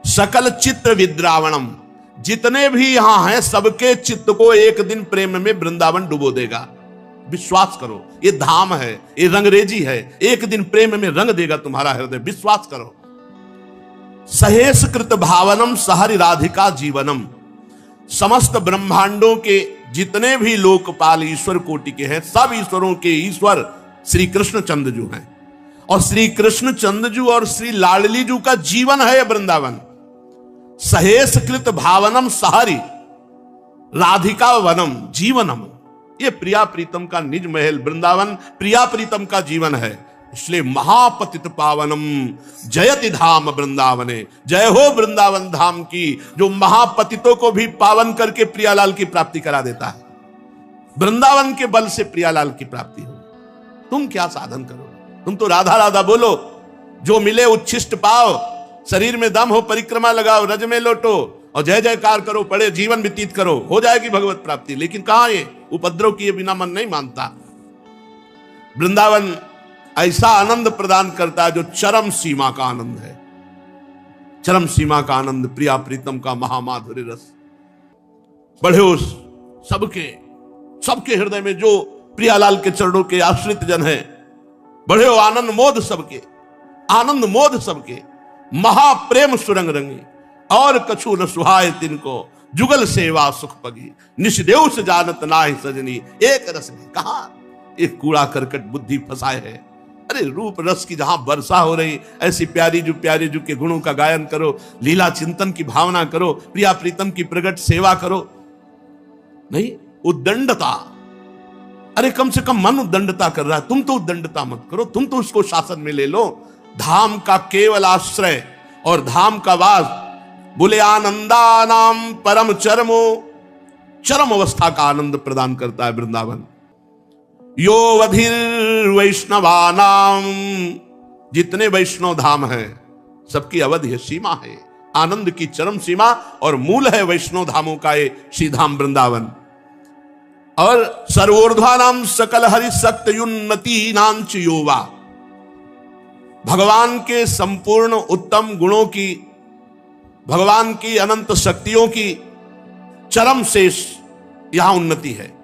सकल चित्र विद्रावणम, जितने भी यहां हैं सबके चित्त को एक दिन प्रेम में वृंदावन डुबो देगा। विश्वास करो, ये धाम है, ये रंगरेजी है, एक दिन प्रेम में रंग देगा तुम्हारा हृदय। विश्वास करो। सहेश कृत भावनम सहरि राधिका जीवनम, समस्त ब्रह्मांडों के जितने भी लोकपाल ईश्वर कोटि के हैं, सब ईश्वरों के ईश्वर श्री कृष्ण चंद्रजू हैं। और श्री कृष्ण चंद्रजू और श्री लाडली जू का जीवन है वृंदावन। सहेश कृत भावनम सहरि राधिका वनम जीवनम, ये प्रिया प्रीतम का निज महल वृंदावन प्रिया प्रीतम का जीवन है। इसलिए महापतित पावनम जयति धाम वृंदावने, जय हो वृंदावन धाम की, जो महापतितों को भी पावन करके प्रियालाल की प्राप्ति करा देता है। वृंदावन के बल से प्रियालाल की प्राप्ति हो। तुम क्या साधन करो, तुम तो राधा राधा बोलो, जो मिले उच्छिष्ट पाओ, शरीर में दम हो परिक्रमा लगाओ, रज में लौटो और जय जयकार करो, पड़े जीवन व्यतीत करो, हो जाएगी भगवत प्राप्ति। लेकिन कहां ये उपद्रव किए बिना मन नहीं मानता। वृंदावन ऐसा आनंद प्रदान करता है जो चरम सीमा का आनंद है। चरम सीमा का आनंद, प्रिया प्रीतम का महामाधुर्य रस। बढ़े उस सबके हृदय में जो प्रियालाल के चरणों के आश्रित जन हैं, बढ़े हो आनंद मोद सबके, आनंद मोद सबके, महाप्रेम सुरंग रंगी और कछु न सुहाय तिनको, जुगल सेवा सुख पगी, निष्देव से जानत नाहि सजनी, एक रस में कहा एक कूड़ा करकट बुद्धि फंसाए है। अरे रूप रस की जहां वर्षा हो रही, ऐसी प्यारी जू के गुणों का गायन करो, लीला चिंतन की भावना करो, प्रिया प्रीतम की प्रगट सेवा करो। नहीं उद्दंडता, अरे कम से कम मन उद्दंडता कर रहा है, तुम तो उद्दंडता मत करो, तुम तो उसको शासन में ले लो। धाम का केवल आश्रय और धाम का वास, बोले आनंदा नाम परम चरमो, चरम अवस्था का आनंद प्रदान करता है वृंदावन। यो वधिर वैष्णवानाम, जितने वैष्णव धाम हैं सबकी अवधि है, सीमा है, आनंद की चरम सीमा और मूल है वैष्णव धामों का ये श्रीधाम वृंदावन। और सर्वोर्ध्वानाम सकल हरि शक्त युन्नति नांच योवा, भगवान के संपूर्ण उत्तम गुणों की, भगवान की अनंत शक्तियों की चरम शेष यहां उन्नति है।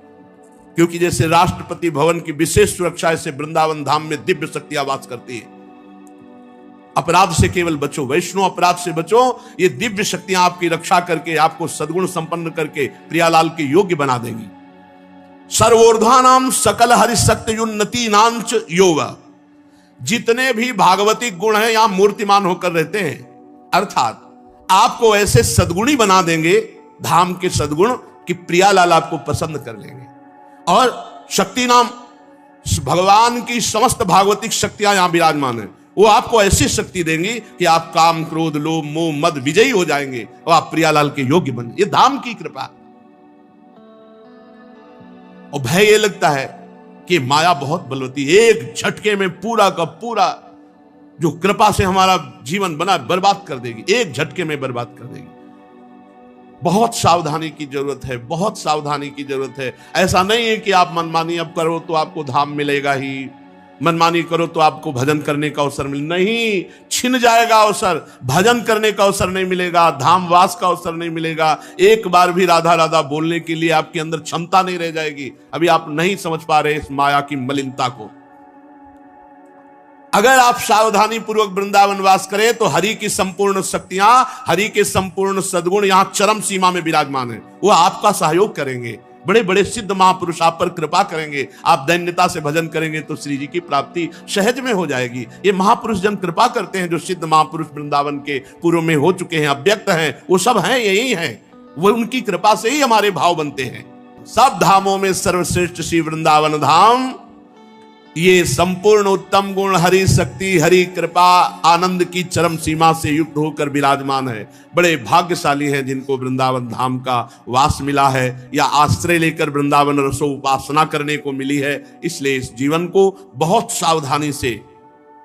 क्योंकि जैसे राष्ट्रपति भवन की विशेष सुरक्षा से वृंदावन धाम में दिव्य शक्तियां वास करती है। अपराध से केवल बचो, वैष्णव अपराध से बचो, ये दिव्य शक्तियां आपकी रक्षा करके, आपको सद्गुण संपन्न करके प्रियालाल के योग्य बना देंगी। सर्वोर्ध्वानाम सकल हरिशक्ति उन्नति नांच योगा, जितने भी भागवतिक गुण हैं यहां मूर्तिमान होकर रहते हैं, अर्थात आपको ऐसे सद्गुणी बना देंगे धाम के सद्गुण कि प्रियालाल आपको पसंद कर लेंगे। और शक्ति नाम, भगवान की समस्त भागवतिक शक्तियां यहां विराजमान है, वो आपको ऐसी शक्ति देंगी कि आप काम क्रोध लोभ मोह मद विजयी हो जाएंगे और आप प्रियालाल के योग्य बन। ये धाम की कृपा। और भय ये लगता है कि माया बहुत बलवती, एक झटके में पूरा का पूरा जो कृपा से हमारा जीवन बना बर्बाद कर देगी, एक झटके में बर्बाद कर देगी। बहुत सावधानी की जरूरत है, बहुत सावधानी की जरूरत है। ऐसा नहीं है कि आप मनमानी अब करो तो आपको धाम मिलेगा ही, मनमानी करो तो आपको भजन करने का अवसर मिले, नहीं, छिन जाएगा अवसर, भजन करने का अवसर नहीं मिलेगा, धाम वास का अवसर नहीं मिलेगा। एक बार भी राधा राधा बोलने के लिए आपके अंदर क्षमता नहीं रह जाएगी। अभी आप नहीं समझ पा रहे इस माया की मलिनता को। अगर आप सावधानी पूर्वक वृंदावन वास करें तो हरि की संपूर्ण शक्तियां, हरि के संपूर्ण सद्गुण यहां चरम सीमा में विराजमान है। वो आपका सहयोग करेंगे, बड़े बड़े सिद्ध महापुरुष आप पर कृपा करेंगे। आप दैन्यता से भजन करेंगे तो श्री जी की प्राप्ति सहज में हो जाएगी। ये महापुरुष जन कृपा करते हैं, जो सिद्ध महापुरुष वृंदावन के पूर्व में हो चुके हैं, अव्यक्त हैं, वो सब हैं, यही हैं। वो उनकी कृपा से ही हमारे भाव बनते हैं। सब धामों में सर्वश्रेष्ठ श्री वृंदावन धाम, ये संपूर्ण उत्तम गुण, हरि शक्ति, हरि कृपा, आनंद की चरम सीमा से युक्त होकर विराजमान है। बड़े भाग्यशाली हैं जिनको वृंदावन धाम का वास मिला है, या आश्रय लेकर वृंदावन रसो उपासना करने को मिली है। इसलिए इस जीवन को बहुत सावधानी से,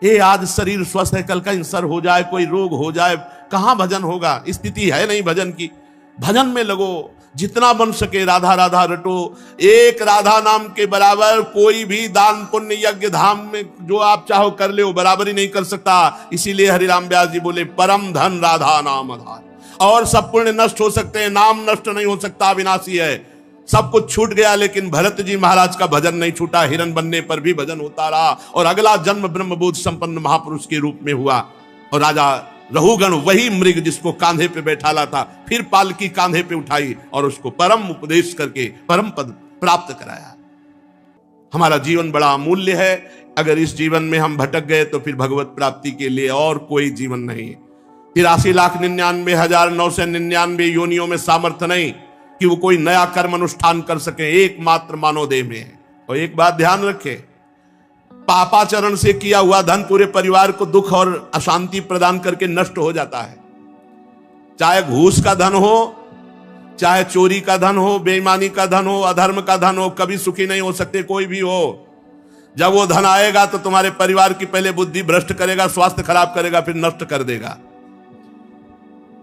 ये आज शरीर स्वस्थ है, कल कैंसर हो जाए, कोई रोग हो जाए, कहां भजन होगा? स्थिति है नहीं भजन की। भजन में लगो, जितना बन सके राधा राधा रटो। एक राधा नाम के बराबर कोई भी दान पुण्य यज्ञ धाम में जो आप चाहो कर ले, वो बराबर ही नहीं कर सकता। इसीलिए हरिराम व्यास जी बोले परम धन राधा नाम आधार। और सब पुण्य नष्ट हो सकते हैं, नाम नष्ट नहीं हो सकता, अविनाशी है। सब कुछ छूट गया, लेकिन भरत जी महाराज का भजन नहीं छूटा। हिरण बनने पर भी भजन होता रहा, और अगला जन्म ब्रह्मबोध संपन्न महापुरुष के रूप में हुआ। और राजा रहुगण, वही मृग जिसको कांधे पे बैठाला था, फिर पालकी कांधे पे उठाई और उसको परम उपदेश करके परम पद प्राप्त कराया। हमारा जीवन बड़ा अमूल्य है। अगर इस जीवन में हम भटक गए तो फिर भगवत प्राप्ति के लिए और कोई जीवन नहीं है। 83,99,999 योनियों में सामर्थ्य नहीं कि वो कोई नया कर्म अनुष्ठान कर सके, एकमात्र मानव देह में है। और एक बात ध्यान रखें, पापाचरण से किया हुआ धन पूरे परिवार को दुख और अशांति प्रदान करके नष्ट हो जाता है। चाहे घूस का धन हो, चाहे चोरी का धन हो, बेईमानी का धन हो, अधर्म का धन हो, कभी सुखी नहीं हो सकते कोई भी हो। जब वो धन आएगा तो तुम्हारे परिवार की पहले बुद्धि भ्रष्ट करेगा, स्वास्थ्य खराब करेगा, फिर नष्ट कर देगा।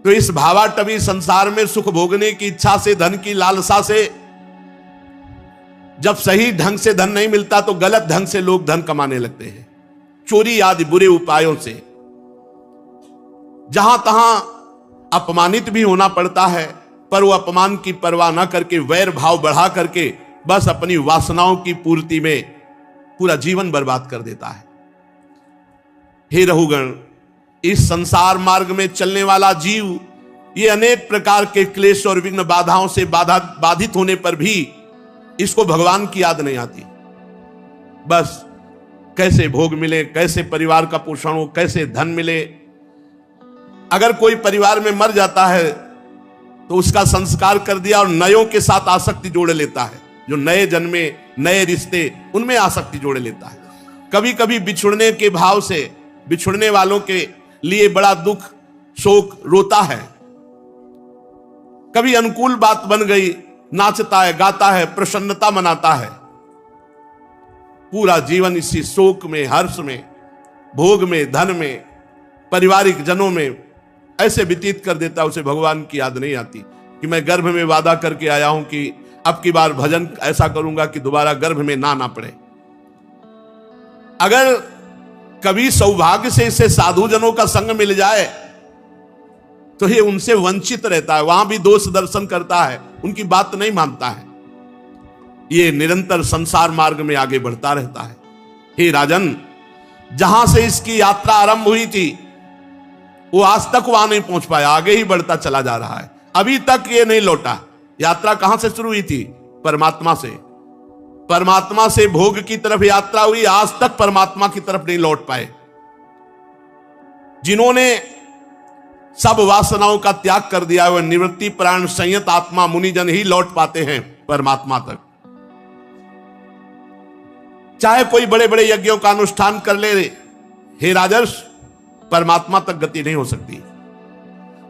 तो इस भावाटवी संसार में सुख भोगने की इच्छा से, धन की लालसा से, जब सही ढंग से धन नहीं मिलता तो गलत ढंग से लोग धन कमाने लगते हैं, चोरी आदि बुरे उपायों से। जहां तहां अपमानित भी होना पड़ता है, पर वो अपमान की परवाह न करके वैर भाव बढ़ा करके बस अपनी वासनाओं की पूर्ति में पूरा जीवन बर्बाद कर देता है। हे रहुगण, इस संसार मार्ग में चलने वाला जीव ये अनेक प्रकार के क्लेश और विघ्न बाधाओं से बाधित होने पर भी इसको भगवान की याद नहीं आती। बस कैसे भोग मिले, कैसे परिवार का पोषण हो, कैसे धन मिले। अगर कोई परिवार में मर जाता है तो उसका संस्कार कर दिया और नयों के साथ आसक्ति जोड़ लेता है। जो नए जन्मे, नए रिश्ते, उनमें आसक्ति जोड़ लेता है। कभी कभी बिछुड़ने के भाव से बिछुड़ने वालों के लिए बड़ा दुख, शोक, रोता है। कभी अनुकूल बात बन गई, नाचता है, गाता है, प्रसन्नता मनाता है। पूरा जीवन इसी शोक में, हर्ष में, भोग में, धन में, पारिवारिक जनों में ऐसे व्यतीत कर देता, उसे भगवान की याद नहीं आती। कि मैं गर्भ में वादा करके आया हूं कि अब की बार भजन ऐसा करूंगा कि दोबारा गर्भ में ना पड़े। अगर कभी सौभाग्य से इसे साधु जनों का संग मिल जाए तो ये उनसे वंचित रहता है, वहां भी दोष दर्शन करता है, उनकी बात नहीं मानता है। ये निरंतर संसार मार्ग में आगे बढ़ता रहता है। हे राजन, जहां से इसकी यात्रा आरंभ हुई थी वो आज तक वहां नहीं पहुंच पाया, आगे ही बढ़ता चला जा रहा है। अभी तक ये नहीं लौटा। यात्रा कहां से शुरू हुई थी? परमात्मा से। परमात्मा से भोग की तरफ यात्रा हुई, आज तक परमात्मा की तरफ नहीं लौट पाए। जिन्होंने सब वासनाओं का त्याग कर दिया, वह निवृत्ति प्राण संयत आत्मा मुनिजन ही लौट पाते हैं परमात्मा तक। चाहे कोई बड़े बड़े यज्ञों का अनुष्ठान कर ले, हे राजर्ष, परमात्मा तक गति नहीं हो सकती।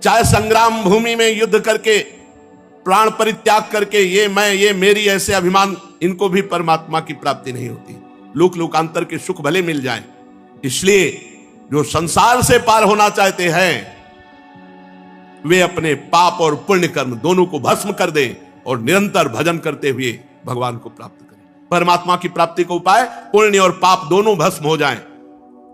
चाहे संग्राम भूमि में युद्ध करके, प्राण परित्याग करके, ये मैं, ये मेरी, ऐसे अभिमान, इनको भी परमात्मा की प्राप्ति नहीं होती। लोक लोकांतर के सुख भले मिल जाएं। इसलिए जो संसार से पार होना चाहते हैं वे अपने पाप और पुण्य कर्म दोनों को भस्म कर दें और निरंतर भजन करते हुए भगवान को प्राप्त करें। परमात्मा की प्राप्ति का उपाय पुण्य और पाप दोनों भस्म हो जाएं।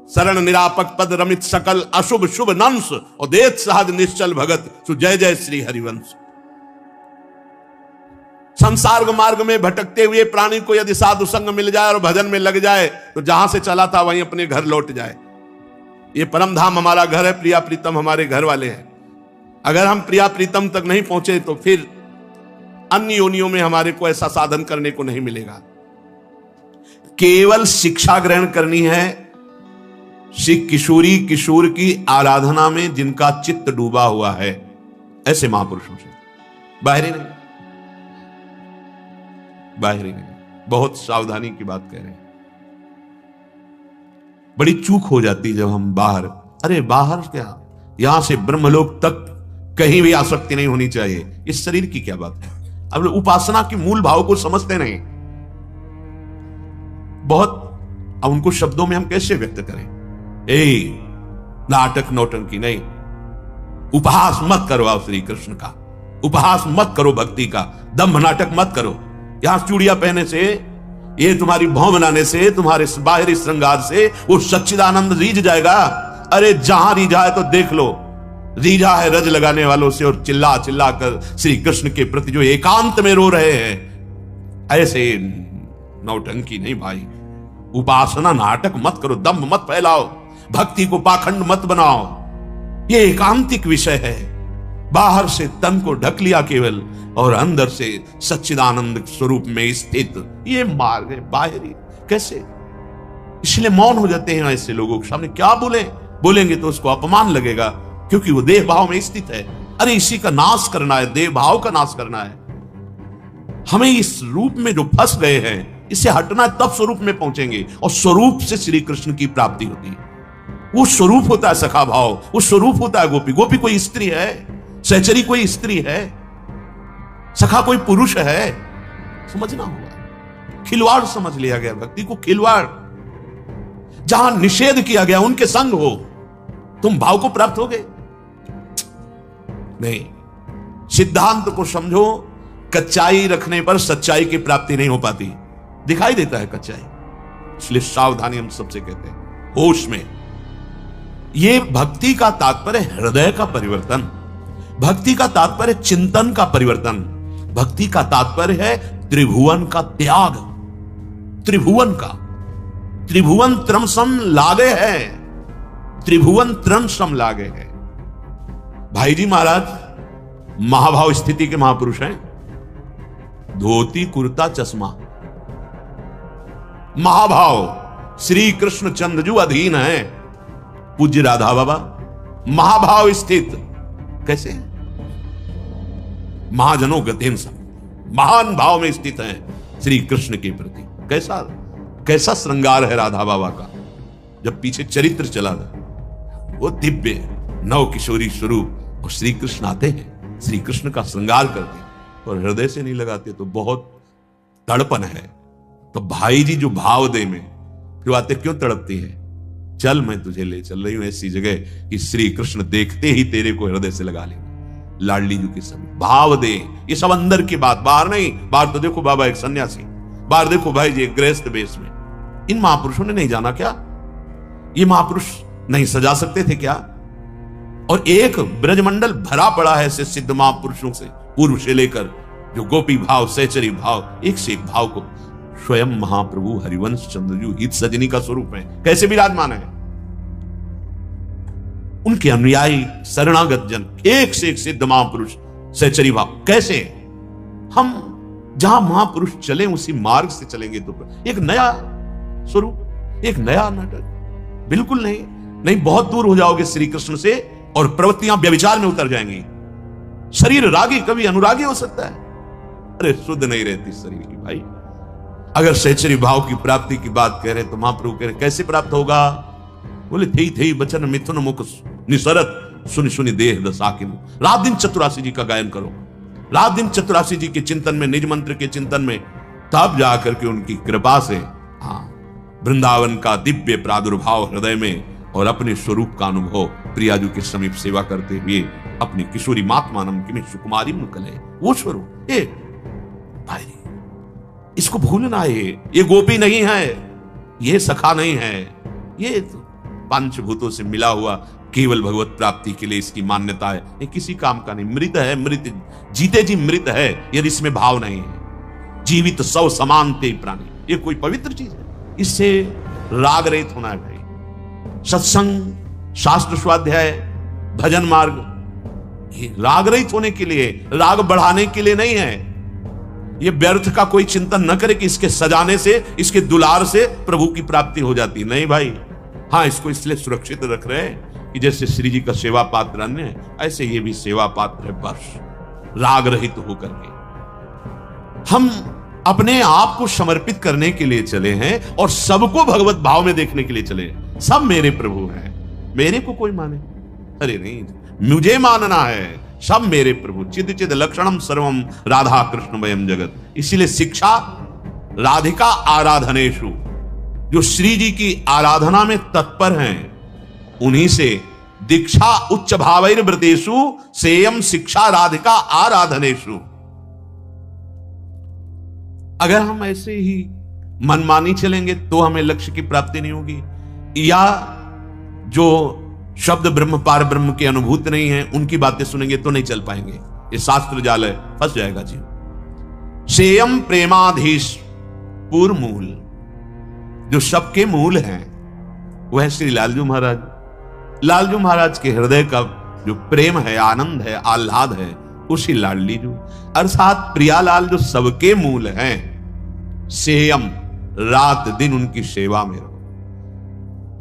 शरण निरापक पद रमित सकल अशुभ शुभ नंस और देत सहज निश्चल भगत सु जय जय श्री हरिवंश। संसार मार्ग में भटकते हुए प्राणी को यदि साधु संग मिल जाए और भजन में लग जाए तो जहां से चला था वहीं अपने घर लौट जाए। ये परम धाम हमारा घर है, प्रिया प्रीतम हमारे घर वाले हैं। अगर हम प्रिया प्रीतम तक नहीं पहुंचे तो फिर अन्य योनियों में हमारे को ऐसा साधन करने को नहीं मिलेगा। केवल शिक्षा ग्रहण करनी है श्री किशोरी किशोर की आराधना में जिनका चित्त डूबा हुआ है, ऐसे महापुरुषों से, बाहरी नहीं, बाहरी नहीं। बहुत सावधानी की बात कह रहे हैं। बड़ी चूक हो जाती जब हम बाहर, अरे बाहर क्या, यहां से ब्रह्मलोक तक कहीं भी आसक्ति नहीं होनी चाहिए। इस शरीर की क्या बात है। अब उपासना के मूल भाव को समझते नहीं बहुत। अब उनको शब्दों में हम कैसे व्यक्त करें। नाटक नौटंकी नहीं, उपहास मत करो आप श्री कृष्ण का, उपहास मत करो भक्ति का, दंभ नाटक मत करो। यहां चूड़ियां पहने से, ये तुम्हारी भौं बनाने से, तुम्हारे बाहरी श्रृंगार से वो सच्चिदानंद रीझ जाएगा। अरे जहां रीझा है तो देख लो, रीझा है रज लगाने वालों से और चिल्ला चिल्ला कर श्री कृष्ण के प्रति जो एकांत में रो रहे हैं। ऐसे नौटंकी नहीं भाई, उपासना नाटक मत करो, दंभ मत फैलाओ, भक्ति को पाखंड मत बनाओ। ये एकांतिक विषय है। बाहर से तन को ढक लिया केवल और अंदर से सच्चिदानंद स्वरूप में स्थित, ये मार्ग है बाहरी। कैसे? इसलिए मौन हो जाते हैं ऐसे लोगों के सामने। क्या बोलेंगे तो उसको अपमान लगेगा, क्योंकि वो देह भाव में स्थित है। अरे इसी का नाश करना है, देह भाव का नाश करना है। हमें इस रूप में जो फंस गए हैं, इससे हटना, तब स्वरूप में पहुंचेंगे और स्वरूप से श्री कृष्ण की प्राप्ति होती है। वो स्वरूप होता है सखा भाव, वो स्वरूप होता है गोपी। गोपी कोई स्त्री है, सहचरी कोई स्त्री है, सखा कोई पुरुष है, समझना होगा। खिलवाड़ समझ लिया गया भक्ति को, खिलवाड़। जहां निषेध किया गया उनके संग हो, तुम भाव को प्राप्त होगे नहीं। सिद्धांत को समझो, कच्चाई रखने पर सच्चाई की प्राप्ति नहीं हो पाती, दिखाई देता है कच्चाई। इसलिए सावधानी हम सबसे कहते हैं, होश में। यह भक्ति का तात्पर्य हृदय का परिवर्तन, भक्ति का तात्पर्य चिंतन का परिवर्तन, भक्ति का तात्पर्य है त्रिभुवन का त्याग। त्रिभुवन का, त्रिभुवन त्रमसम लागे है, त्रिभुवन त्रमसम लागे है। भाई जी महाराज महाभाव स्थिति के महापुरुष हैं। धोती कुर्ता चश्मा, महाभाव श्री कृष्ण चंद्रजू अधीन है। पूज्य राधा बाबा महाभाव स्थित, कैसे? महाजनों गतेन सब, महान भाव में स्थित हैं श्री कृष्ण के प्रति। कैसा कैसा श्रृंगार है राधा बाबा का। जब पीछे चरित्र चला था, वो दिव्य नव किशोरी स्वरूप, और श्री कृष्ण आते हैं, श्री कृष्ण का श्रृंगार करते हैं और हृदय से नहीं लगाते तो बहुत तड़पन है। तो भाई जी जो भाव दे में, फिर आते क्यों तड़पती है? चल मैं तुझे ले चल रही हूं ऐसी जगह कि श्री कृष्ण देखते ही तेरे को हृदय से लगा लेंगे। लाडली जी के समय भाव दे, ये सब अंदर की बात, बाहर नहीं। बाहर तो देखो बाबा एक सन्यासी, बाहर देखो भाई जी एक गृहस्थ वेश में। इन महापुरुषों ने नहीं जाना क्या? ये महापुरुष नहीं सजा सकते थे क्या? और एक ब्रजमंडल भरा पड़ा है ऐसे सिद्ध महापुरुषों से, पूर्व से लेकर, जो गोपी भाव, सहचरी भाव, एक से एक भाव को स्वयं महाप्रभु हरिवंश चंद्रजू हित सजनी का स्वरूप है, कैसे विराजमान है। उनके अनुयायी शरणागत जन, एक से एक सिद्ध महापुरुष, सहचरी भाव। कैसे हम जहां महापुरुष चले उसी मार्ग से चलेंगे तो एक नया स्वरूप, एक नया नाटक। बिल्कुल नहीं, बहुत दूर हो जाओगे श्री कृष्ण से और प्रवृत्तियां व्यभिचार में उतर जाएंगी। शरीर रागी कभी अनुरागी हो सकता है। अरे शुद्ध नहीं रहती शरीर की भाई। अगर सहचरी भाव की प्राप्ति की बात कह रहे तो महाप्रभु कह रहे कैसे प्राप्त होगा? बोले थई थई बचन मिथुन मुख निसरत सुनि सुनि देह दसाकिन। रात दिन चतुरासी जी का गायन करो, रात दिन चतुरासी जी के चिंतन में, निज मंत्र के चिंतन में, तब जाकर के उनकी कृपा से वृंदावन का दिव्य प्रादुर्भाव हृदय में और अपने स्वरूप का अनुभव प्रियाजू के समीप सेवा करते हुए अपनी किशोरी मात्मानम की में सुकुमारी मुकले, वो स्वरूप। भाई इसको भूलना है, ये गोपी नहीं है, ये सखा नहीं है, ये तो पंचभूतों से मिला हुआ केवल भगवत प्राप्ति के लिए इसकी मान्यता है। ये किसी काम का नहीं, मृत है, मृत जीते जी मृत है यदि इसमें भाव नहीं है। जीवित सव समान ते प्राणी, ये कोई पवित्र चीज है? इससे राग रहित होना है भाई। सत्संग, शास्त्र स्वाध्याय, भजन मार्ग, ये राग रहित होने के लिए, राग बढ़ाने के लिए नहीं है। ये व्यर्थ का कोई चिंतन न करे कि इसके सजाने से, इसके दुलार से प्रभु की प्राप्ति हो जाती, नहीं भाई। हाँ, इसको इसलिए सुरक्षित रख रहे हैं कि जैसे श्री जी का सेवा पात्र अन्य है, ऐसे ये भी सेवा पात्र है, बस राग रहित होकर के। हम अपने आप को समर्पित करने के लिए चले हैं और सबको भगवत भाव में देखने के लिए चले हैं। सब मेरे प्रभु हैं, मेरे को कोई माने? अरे नहीं, मुझे मानना है, सब मेरे प्रभु। चिद चिद लक्षणम सर्वम राधा कृष्णमयम जगत। इसीलिए शिक्षा राधिका आराधनेषु, जो श्री जी की आराधना में तत्पर हैं, उन्हीं से दीक्षा उच्च भावैर व्रतेषु सेयम शिक्षा राधिका आराधनेषु। अगर हम ऐसे ही मनमानी चलेंगे तो हमें लक्ष्य की प्राप्ति नहीं होगी, या जो शब्द ब्रह्म पार ब्रह्म की अनुभूति नहीं है उनकी बातें सुनेंगे तो नहीं चल पाएंगे। ये शास्त्र जाल है, फंस जाएगा जी। सेयम प्रेमाधीश पूर्व मूल, जो सबके मूल हैं वह श्री लालजू महाराज। लालजू महाराज के हृदय का जो प्रेम है, आनंद है, आह्लाद है, उसी लाडली जो अर्थात प्रियालाल जो सबके मूल हैं। सेयम, रात दिन उनकी सेवा में रहो,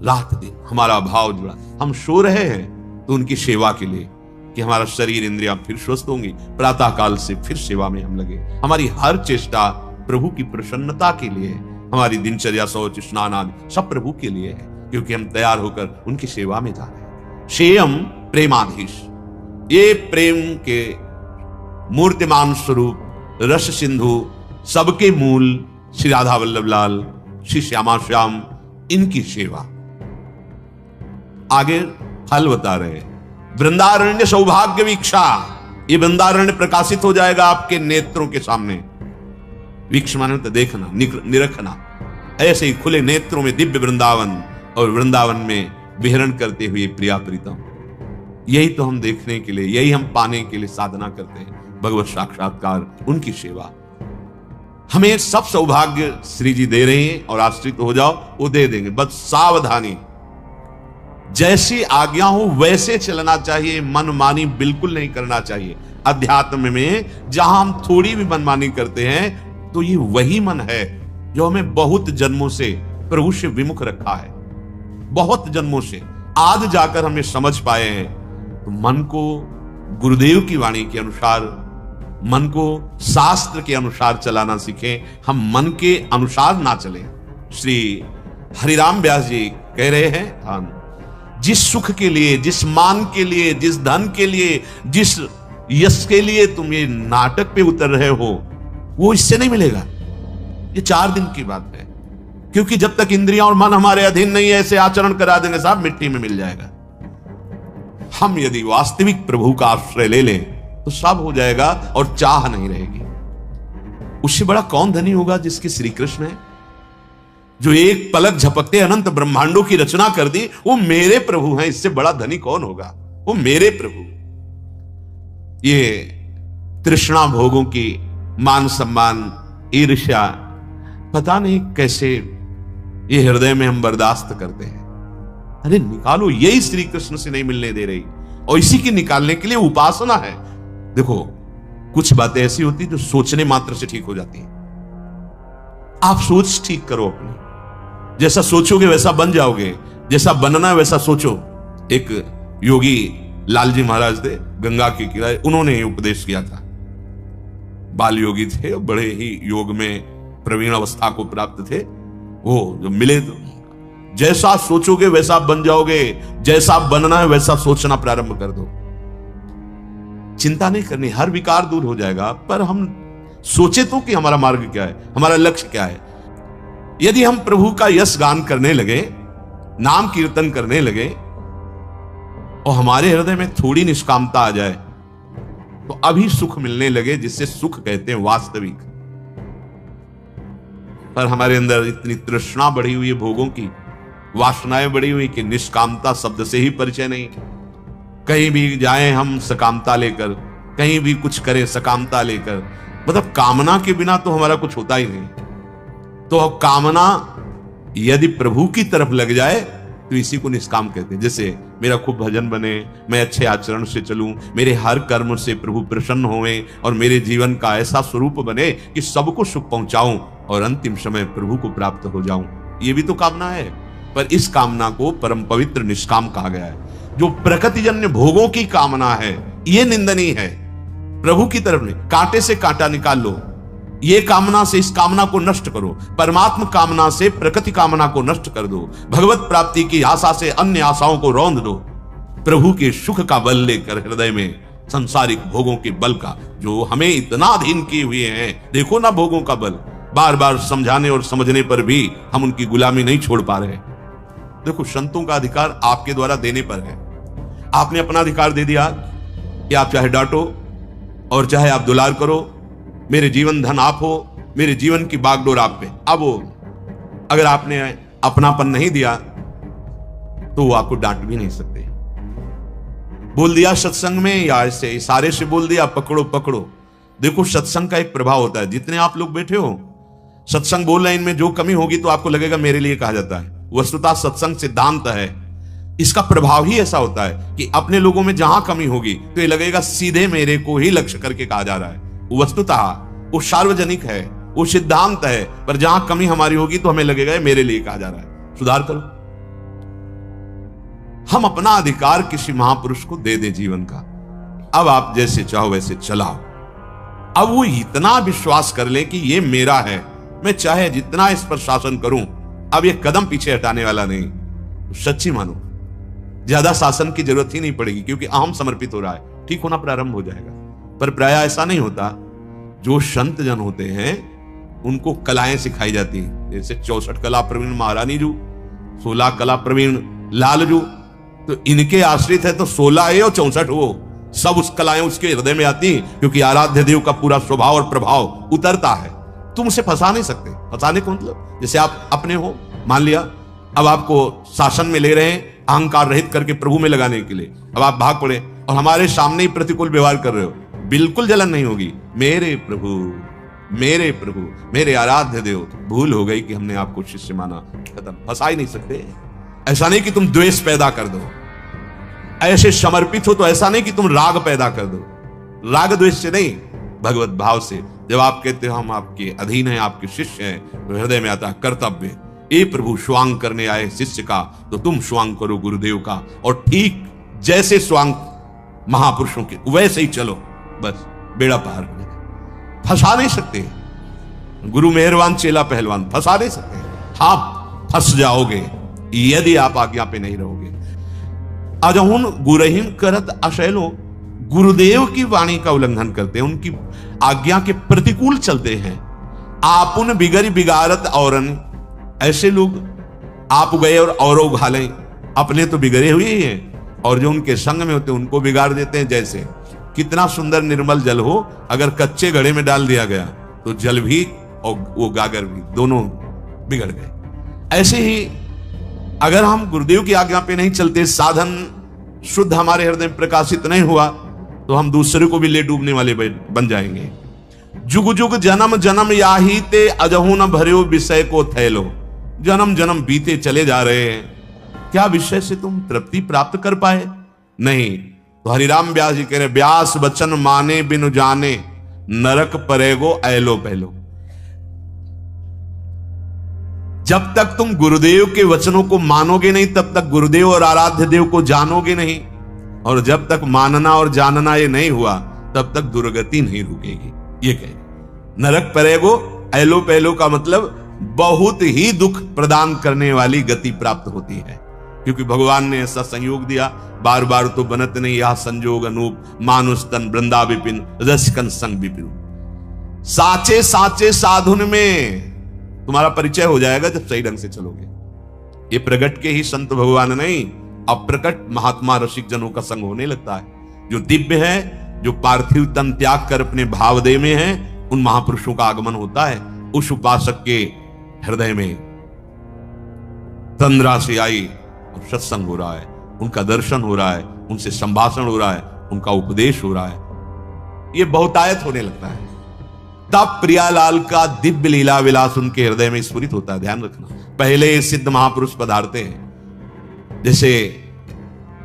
रात दिन हमारा भाव जुड़ा। हम सो रहे हैं तो उनकी सेवा के लिए कि हमारा शरीर इंद्रियां फिर स्वस्थ होंगी, प्रातः काल से फिर सेवा में हम लगे। हमारी हर चेष्टा प्रभु की प्रसन्नता के लिए है, हमारी दिनचर्या, शौच, स्नान आदि सब प्रभु के लिए है, क्योंकि हम तैयार होकर उनकी सेवा में जा रहे हैं। सेयम प्रेमाधीश, ये प्रेम के मूर्तिमान स्वरूप रस सिंधु, सबके मूल श्री राधा वल्लभ लाल, श्री श्यामा श्याम, इनकी सेवा। आगे फल बता रहे, वृंदारण्य सौभाग्य वीक्षा। ये वृंदारण्य प्रकाशित हो जाएगा आपके नेत्रों के सामने। वीक्ष माने तो देखना, निरखना। ऐसे ही खुले नेत्रों में दिव्य वृंदावन, और वृंदावन में विहरण करते हुए प्रिया प्रीतम। यही तो हम देखने के लिए, यही हम पाने के लिए साधना करते हैं, भगवत साक्षात्कार, उनकी सेवा। हमें सब सौभाग्य श्री जी दे रहे हैं, और आश्रित हो जाओ वो दे देंगे, बस सावधानी। जैसी आज्ञा हो वैसे चलना चाहिए, मनमानी बिल्कुल नहीं करना चाहिए। अध्यात्म में जहां हम थोड़ी भी मनमानी करते हैं तो ये वही मन है जो हमें बहुत जन्मों से प्रभु से विमुख रखा है, बहुत जन्मों से। आज जाकर हमें समझ पाए हैं, तो मन को गुरुदेव की वाणी के अनुसार, मन को शास्त्र के अनुसार चलाना सीखें, हम मन के अनुसार ना चलें। श्री हरिराम व्यास जी कह रहे हैं, जिस सुख के लिए, जिस मान के लिए, जिस धन के लिए, जिस यश के लिए तुम ये नाटक पे उतर रहे हो, वो इससे नहीं मिलेगा। ये 4 दिन की बात है, क्योंकि जब तक इंद्रियां और मन हमारे अधीन नहीं है, ऐसे आचरण करा देंगे साहब, मिट्टी में मिल जाएगा। हम यदि वास्तविक प्रभु का आश्रय ले लें तो सब हो जाएगा और चाह नहीं रहेगी। उससे बड़ा कौन धनी होगा जिसके श्री कृष्ण है, जो एक पलक झपकते अनंत ब्रह्मांडों की रचना कर दी, वो मेरे प्रभु हैं। इससे बड़ा धनी कौन होगा? वो मेरे प्रभु। ये तृष्णा भोगों की, मान सम्मान, ईर्ष्या, पता नहीं कैसे ये हृदय में हम बर्दाश्त करते हैं। अरे निकालो, यही श्री कृष्ण से नहीं मिलने दे रही, और इसी की निकालने के लिए उपासना है। देखो, कुछ बातें ऐसी होती जो सोचने मात्र से ठीक हो जाती हैं। आप सोच ठीक करो अपनी, जैसा सोचोगे वैसा बन जाओगे, जैसा बनना है वैसा सोचो। एक योगी लालजी महाराज थे, गंगा के किनारे, उन्होंने उपदेश किया था। बाल योगी थे, बड़े ही योग में प्रवीण अवस्था को प्राप्त थे। वो जो मिले तो जैसा सोचोगे वैसा बन जाओगे, जैसा बनना है वैसा सोचना प्रारंभ कर दो। चिंता नहीं करनी, हर विकार दूर हो जाएगा। पर हम सोचे तो कि हमारा मार्ग क्या है, हमारा लक्ष्य क्या है। यदि हम प्रभु का यश गान करने लगे, नाम कीर्तन करने लगे, और हमारे हृदय में थोड़ी निष्कामता आ जाए, तो अभी सुख मिलने लगे, जिससे सुख कहते हैं वास्तविक। पर हमारे अंदर इतनी तृष्णा बढ़ी हुई है, भोगों की वासनाएं बढ़ी हुई, कि निष्कामता शब्द से ही परिचय नहीं। कहीं भी जाएं हम सकामता लेकर, कहीं भी कुछ करें सकामता लेकर, मतलब कामना के बिना तो हमारा कुछ होता ही नहीं। तो अब कामना यदि प्रभु की तरफ लग जाए तो इसी को निष्काम कहते हैं। जैसे मेरा खूब भजन बने, मैं अच्छे आचरण से चलूं, मेरे हर कर्म से प्रभु प्रसन्न होवें और मेरे जीवन का ऐसा स्वरूप बने कि सबको सुख पहुंचाऊं और अंतिम समय प्रभु को प्राप्त हो जाऊं, ये भी तो कामना है। पर इस कामना को परम पवित्र निष्काम कहा गया है। जो प्रकृतिजन्य भोगों की कामना है ये निंदनीय है, प्रभु की तरफ नहीं। कांटे से कांटा निकाल लो, ये कामना से इस कामना को नष्ट करो। परमात्म कामना से प्रकृति कामना को नष्ट कर दो। भगवत प्राप्ति की आशा से अन्य आशाओं को रौंद दो। प्रभु के सुख का बल लेकर हृदय में संसारिक भोगों के बल का, जो हमें इतना अधीन किए हुए हैं, देखो ना भोगों का बल, बार बार समझाने और समझने पर भी हम उनकी गुलामी नहीं छोड़ पा रहे। देखो, संतों का अधिकार आपके द्वारा देने पर है। आपने अपना अधिकार दे दिया कि आप चाहे डांटो और चाहे आप दुलार करो, मेरे जीवन धन आप हो, मेरे जीवन की बागडोर आप पे। अब वो अगर आपने अपनापन नहीं दिया तो वो आपको डांट भी नहीं सकते। बोल दिया सत्संग में या ऐसे इशारे से बोल दिया पकड़ो पकड़ो। देखो, सत्संग का एक प्रभाव होता है। जितने आप लोग बैठे हो सत्संग बोल रहे हैं, इनमें जो कमी होगी तो आपको लगेगा मेरे लिए कहा जाता है। वस्तुतः सत्संग सिद्धांत है, इसका प्रभाव ही ऐसा होता है कि अपने लोगों में जहां कमी होगी तो ये लगेगा सीधे मेरे को ही लक्ष्य करके कहा जा रहा है। वस्तुतः वो सार्वजनिक है, वो सिद्धांत है, पर जहां कमी हमारी होगी तो हमें लगेगा मेरे लिए कहा जा रहा है, सुधार करो। हम अपना अधिकार किसी महापुरुष को दे दे जीवन का। अब आप जैसे चाहो वैसे चलाओ। अब वो इतना विश्वास कर ले कि ये मेरा है, मैं चाहे जितना इस पर शासन करूं, अब ये कदम पीछे हटाने वाला नहीं। सच्ची मानो, ज्यादा शासन की जरूरत ही नहीं पड़ेगी, क्योंकि अहम समर्पित हो रहा है, ठीक होना प्रारंभ हो जाएगा। पर प्राय ऐसा नहीं होता। जो संत जन होते हैं उनको कलाएं सिखाई जाती हैं, जैसे 64 कला प्रवीण महारानी जू, 16 कला प्रवीण लाल जू। तो इनके आश्रित है तो 16 है और 64 हो, सब उस कलाएं उसके हृदय में आती, क्योंकि आराध्य देव का पूरा स्वभाव और प्रभाव उतरता है। तुम उसे फंसा नहीं सकते। फंसाने को मतलब जैसे आप अपने हो, मान लिया अब आपको शासन में ले रहे हैं अहंकार रहित करके प्रभु में लगाने के लिए, अब आप भाग पड़े और हमारे सामने ही प्रतिकूल व्यवहार कर रहे हो, बिल्कुल जलन नहीं होगी। मेरे प्रभु, मेरे प्रभु, मेरे आराध्य देव, भूल हो गई कि हमने आपको शिष्य माना, खत्म। फंसा ही नहीं सकते। ऐसा नहीं कि तुम द्वेष पैदा कर दो, ऐसे समर्पित हो तो ऐसा नहीं कि तुम राग पैदा कर दो। राग द्वेष से नहीं, भगवत भाव से। जब आप कहते हो हम आपके अधीन हैं, आपके शिष्य हैं, तो हृदय में आता है कर्तव्य। ए प्रभु, स्वांग करने आए शिष्य का तो तुम स्वांग करो गुरुदेव का, और ठीक जैसे स्वांग महापुरुषों के वैसे ही चलो, बस बेड़ा पार हो जाएगा। फंसा नहीं सकते। गुरु मेहरबान चेला पहलवान, फंसा नहीं सकते। आप फंस जाओगे यदि आप आज्ञा पे नहीं रहोगे। अजहुन गुरहिम करत अशैलो, गुरुदेव की वाणी का उल्लंघन करते हैं, उनकी आज्ञा के प्रतिकूल चलते हैं। आपुन बिगड़ बिगाड़त औरन, ऐसे लोग आप गए और औरों घालें, अपने तो बिगड़े हुए ही हैं और जो उनके संग में होते हैं उनको बिगाड़ देते हैं। जैसे कितना सुंदर निर्मल जल हो, अगर कच्चे घड़े में डाल दिया गया तो जल भी और वो गागर भी दोनों बिगड़ गए। ऐसे ही अगर हम गुरुदेव की आज्ञा पे नहीं चलते, साधन शुद्ध हमारे हृदय में प्रकाशित नहीं हुआ, तो हम दूसरे को भी ले डूबने वाले बन जाएंगे। जुग जुग जन्म जन्म याही ते अजहू न भर्यो विषय को थैलो, जन्म जन्म बीते चले जा रहे हैं, क्या विषय से तुम तृप्ति प्राप्त कर पाए? नहीं। तो हरिराम व्यास जी कह रहे, व्यास वचन माने बिनु जाने, नरक परेगो ऐलो पहलो। जब तक तुम गुरुदेव के वचनों को मानोगे नहीं, तब तक गुरुदेव और आराध्य देव को जानोगे नहीं, और जब तक मानना और जानना ये नहीं हुआ तब तक दुर्गति नहीं रुकेगी। ये कहे नरक परेगो ऐलो पहलो का मतलब बहुत ही दुख प्रदान करने वाली गति प्राप्त होती है, क्योंकि भगवान ने ऐसा संयोग दिया। बार बार तो बनत नहीं यह संजोग अनूप, मानुष तन वृंदा विपिन रसिकन संग विपिन। साचे साचे साधुन में तुम्हारा परिचय हो जाएगा जब सही ढंग से चलोगे। ये प्रगट के ही संत भगवान नहीं, अप्रकट महात्मा रसिक जनों का संग होने लगता है। जो दिव्य है, जो पार्थिव तन त्याग कर अपने भावदेह में है, उन महापुरुषों का आगमन होता है। उस उपासक के हृदय में तंद्रा से आई और सत्संग हो रहा है, उनका दर्शन हो रहा है, उनसे संभाषण हो रहा है, उनका उपदेश हो रहा है। ये बहुतायत होने लगता है। तब प्रियालाल का दिव्य लीला विलास उनके हृदय में स्फुरित होता है। ध्यान रखना, पहले सिद्ध महापुरुष पधारते हैं, जैसे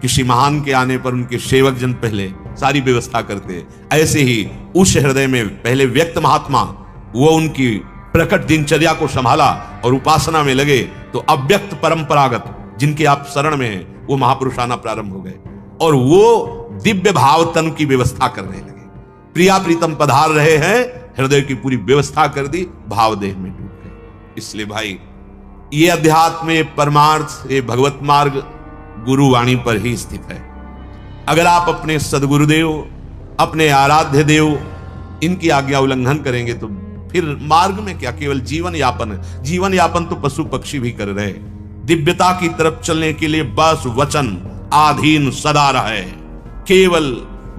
किसी महान के आने पर उनके सेवक जन पहले सारी व्यवस्था करते हैं, ऐसे ही उस हृदय में पहले व्यक्त महात्मा वो उनकी प्रकट दिनचर्या को संभाला और उपासना में लगे, तो अव्यक्त परंपरागत जिनके आप शरण में हैं वो महापुरुष आना प्रारंभ हो गए और वो दिव्य भाव तन की व्यवस्था करने लगे। प्रिया प्रीतम पधार रहे हैं, हृदय की पूरी व्यवस्था कर दी, भाव देह में डूब गए। इसलिए भाई ये अध्यात्म, ये परमार्थ, ये भगवत मार्ग गुरुवाणी पर ही स्थित है। अगर आप अपने सदगुरुदेव, अपने आराध्य देव, इनकी आज्ञा उल्लंघन करेंगे तो फिर मार्ग में क्या, केवल जीवन यापन है। जीवन यापन तो पशु पक्षी भी कर रहे। दिव्यता की तरफ चलने के लिए बस वचन आधीन सदा रहे, केवल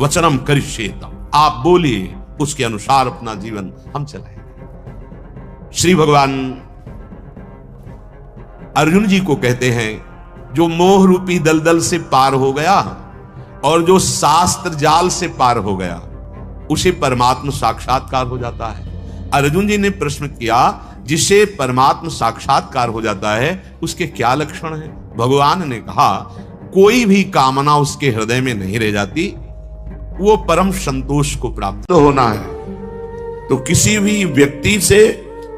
वचनम करिष्येतम, आप बोलिए, उसके अनुसार अपना जीवन हम चलाएंगे। श्री भगवान अर्जुन जी को कहते हैं, जो मोह रूपी दलदल से पार हो गया और जो शास्त्र जाल से पार हो गया, उसे परमात्मा साक्षात्कार हो जाता है। अर्जुन जी ने प्रश्न किया, जिसे परमात्मा साक्षात्कार हो जाता है उसके क्या लक्षण हैं? भगवान ने कहा, कोई भी कामना उसके हृदय में नहीं रह जाती, वो परम संतोष को प्राप्त होना है। तो किसी भी व्यक्ति से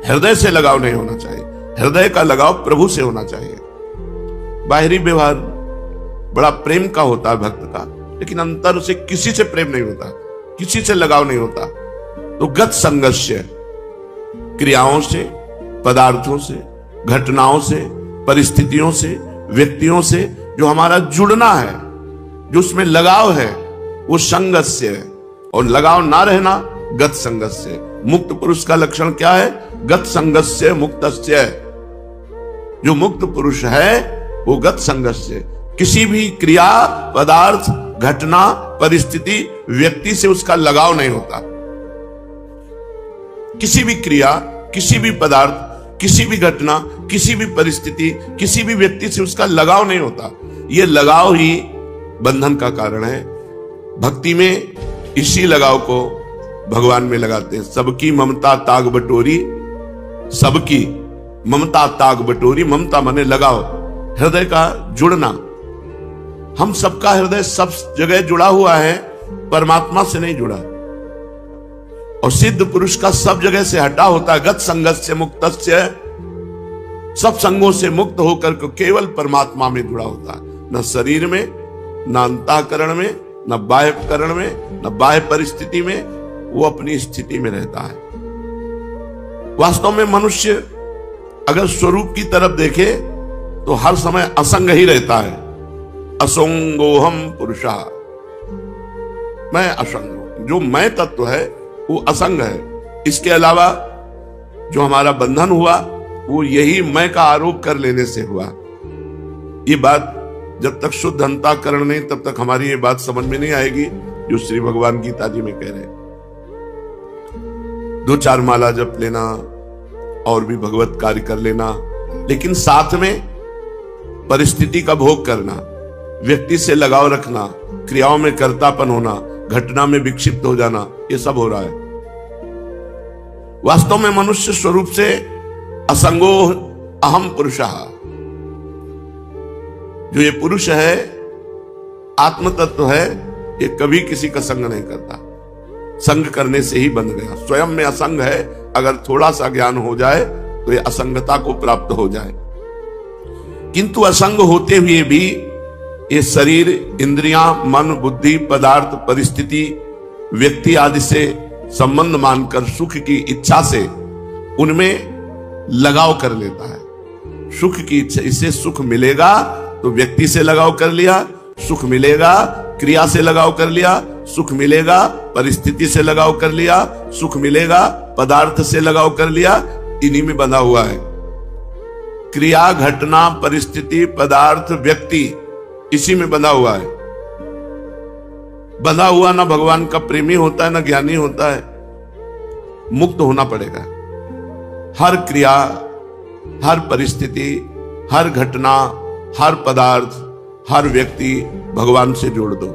हृदय से लगाव नहीं होना चाहिए, हृदय का लगाव प्रभु से होना चाहिए। बाहरी व्यवहार बड़ा प्रेम का होता है भक्त का, लेकिन अंतर से किसी से प्रेम नहीं होता, किसी से लगाव नहीं होता। तो गत संगस्य, क्रियाओं से, पदार्थों से, घटनाओं से, परिस्थितियों से, व्यक्तियों से जो हमारा जुड़ना है, जो उसमें लगाव है, वो संगस्य है। और लगाव ना रहना गत संगस्य। मुक्त पुरुष का लक्षण क्या है? गत संगस्य मुक्तस्य। जो मुक्त पुरुष है वो गत संगस्य, किसी भी क्रिया, पदार्थ, घटना, परिस्थिति, व्यक्ति से उसका लगाव नहीं होता। किसी भी क्रिया, किसी भी पदार्थ, किसी भी घटना, किसी भी परिस्थिति, किसी भी व्यक्ति से उसका लगाव नहीं होता। यह लगाव ही बंधन का कारण है। भक्ति में इसी लगाव को भगवान में लगाते हैं। सबकी ममता ताग बटोरी, सबकी ममता ताग बटोरी, ममता माने लगाव, हृदय का जुड़ना। हम सबका हृदय सब जगह जुड़ा हुआ है, परमात्मा से नहीं जुड़ा। और सिद्ध पुरुष का सब जगह से हटा होता है। गत संगस्य मुक्तस्य, सब संगों से मुक्त होकर के केवल परमात्मा में जुड़ा होता है। न शरीर में, न अंतःकरण में, न बाह्यकरण में, न बाह्य परिस्थिति में, वो अपनी स्थिति में रहता है। वास्तव में मनुष्य अगर स्वरूप की तरफ देखे तो हर समय असंग ही रहता है। असंगोहम पुरुषा, मैं असंग हूं। जो मैं तत्व है वो असंग है। इसके अलावा जो हमारा बंधन हुआ वो यही मैं का आरोप कर लेने से हुआ। ये बात जब तक शुद्ध अंतःकरण नहीं, तब तक हमारी ये बात समझ में नहीं आएगी जो श्री भगवान गीता जी में कह रहे हैं। 2-4 माला जप लेना और भी भगवत कार्य कर लेना, लेकिन साथ में परिस्थिति का भोग करना, व्यक्ति से लगाव रखना, क्रियाओं में कर्तापन होना, घटना में विक्षिप्त हो जाना, ये सब हो रहा है। वास्तव में मनुष्य स्वरूप से असंगो अहम पुरुषः, जो ये पुरुष है, आत्म तत्व है, ये कभी किसी का संग नहीं करता। संग करने से ही बंध गया। स्वयं में असंग है, अगर थोड़ा सा ज्ञान हो जाए तो ये असंगता को प्राप्त हो जाए। किंतु असंग होते हुए भी ये शरीर, इंद्रियां, मन, बुद्धि, पदार्थ, परिस्थिति, व्यक्ति आदि से संबंध मानकर सुख की इच्छा से उनमें लगाव कर लेता है। सुख की इच्छा, इससे सुख मिलेगा तो व्यक्ति से लगाव कर लिया, सुख मिलेगा क्रिया से लगाव कर लिया, सुख मिलेगा परिस्थिति से लगाव कर लिया, सुख मिलेगा पदार्थ से लगाव कर लिया, इन्हीं में बंधा हुआ है। क्रिया, घटना, परिस्थिति, पदार्थ, व्यक्ति, इसी में बंधा हुआ है। बंधा हुआ ना भगवान का प्रेमी होता है ना ज्ञानी होता है। मुक्त होना पड़ेगा। हर क्रिया, हर परिस्थिति, हर घटना, हर पदार्थ, हर व्यक्ति भगवान से जोड़ दो।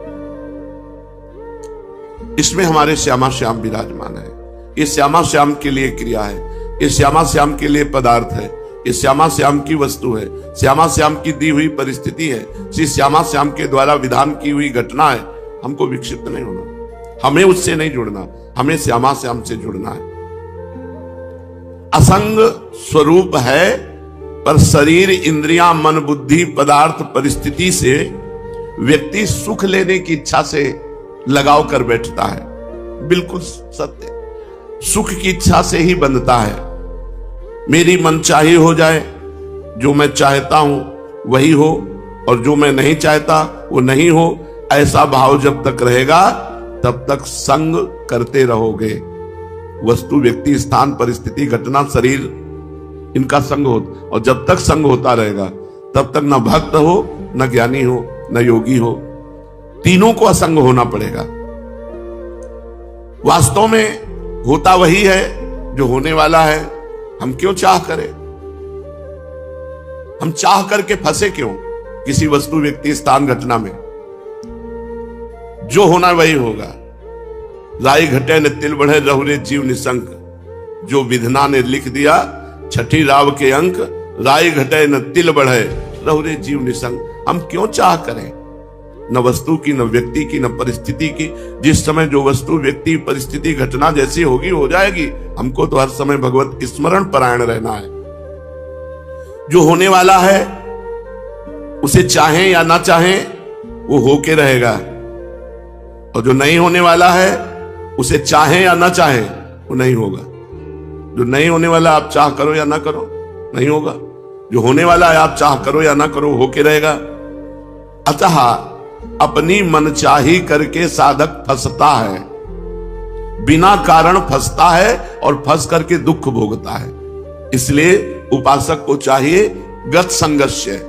इसमें हमारे श्यामा श्याम विराजमान है। ये श्यामा श्याम के लिए क्रिया है, ये श्यामा श्याम के लिए पदार्थ है, ये श्यामा श्याम की वस्तु है, श्यामा श्याम की दी हुई परिस्थिति है, श्री श्यामा श्याम के द्वारा विधान की हुई घटना है। हमको विक्षिप्त नहीं होना, हमें उससे नहीं जुड़ना, हमें श्यामा श्याम से जुड़ना है। असंग स्वरूप है, पर शरीर, इंद्रियां, मन, बुद्धि, पदार्थ, परिस्थिति से व्यक्ति सुख लेने की इच्छा से लगाव कर बैठता है। बिल्कुल सत्य, सुख की इच्छा से ही बंधता है। मेरी मनचाही हो जाए, जो मैं चाहता हूं वही हो, और जो मैं नहीं चाहता वो नहीं हो, ऐसा भाव जब तक रहेगा तब तक संग करते रहोगे। वस्तु, व्यक्ति, स्थान, परिस्थिति, घटना, शरीर, इनका संग हो, और जब तक संग होता रहेगा तब तक न भक्त हो, न ज्ञानी हो, न योगी हो। तीनों को असंग होना पड़ेगा। वास्तव में होता वही है जो होने वाला है। हम क्यों चाह करें? हम चाह करके फंसे क्यों किसी वस्तु, व्यक्ति, स्थान, घटना में? जो होना वही होगा। राई घटे न तिल बढ़े, रहुरे जीव निसंक। जो विधना ने लिख दिया छठी राव के अंक, राई घटे न तिल बढ़े, रहुरे जीव निसंक। हम क्यों चाह करें? न वस्तु की, न व्यक्ति की, न परिस्थिति की। जिस समय जो वस्तु, व्यक्ति, परिस्थिति, घटना जैसी होगी हो जाएगी। हमको तो हर समय भगवत स्मरण परायण रहना है। जो होने वाला है उसे चाहें या ना चाहें वो होके रहेगा, और जो नहीं होने वाला है उसे चाहें या ना चाहें वो नहीं होगा। जो नहीं होने वाला आप चाह करो या ना करो नहीं होगा, जो होने वाला है आप चाह करो या ना करो होके रहेगा। अतः अपनी मनचाही करके साधक फंसता है, बिना कारण फंसता है, और फंस करके दुख भोगता है। इसलिए उपासक को चाहिए गत संगस्य,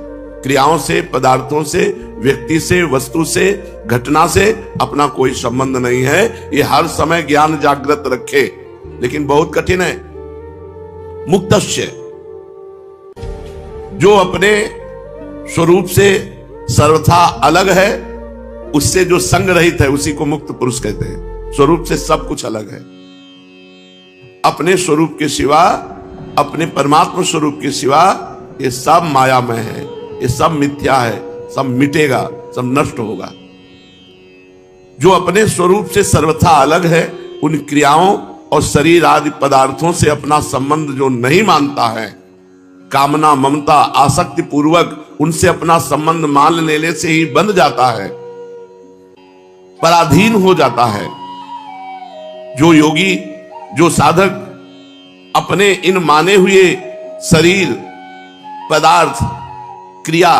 क्रियाओं से, पदार्थों से, व्यक्ति से, वस्तु से, घटना से अपना कोई संबंध नहीं है। ये हर समय ज्ञान जागृत रखे, लेकिन बहुत कठिन है। मुक्तस्य, जो अपने स्वरूप से सर्वथा अलग है, उससे जो संग रहित है उसी को मुक्त पुरुष कहते हैं। स्वरूप से सब कुछ अलग है। अपने स्वरूप के सिवा, अपने परमात्मा स्वरूप के सिवा ये सब मायामय है, ये सब मिथ्या है, सब मिटेगा, सब नष्ट होगा। जो अपने स्वरूप से सर्वथा अलग है, उन क्रियाओं और शरीर आदि पदार्थों से अपना संबंध जो नहीं मानता है, कामना, ममता, आसक्ति पूर्वक उनसे अपना संबंध मान लेने से ही बंध जाता है, पराधीन हो जाता है। जो योगी, जो साधक अपने इन माने हुए शरीर, पदार्थ, क्रिया,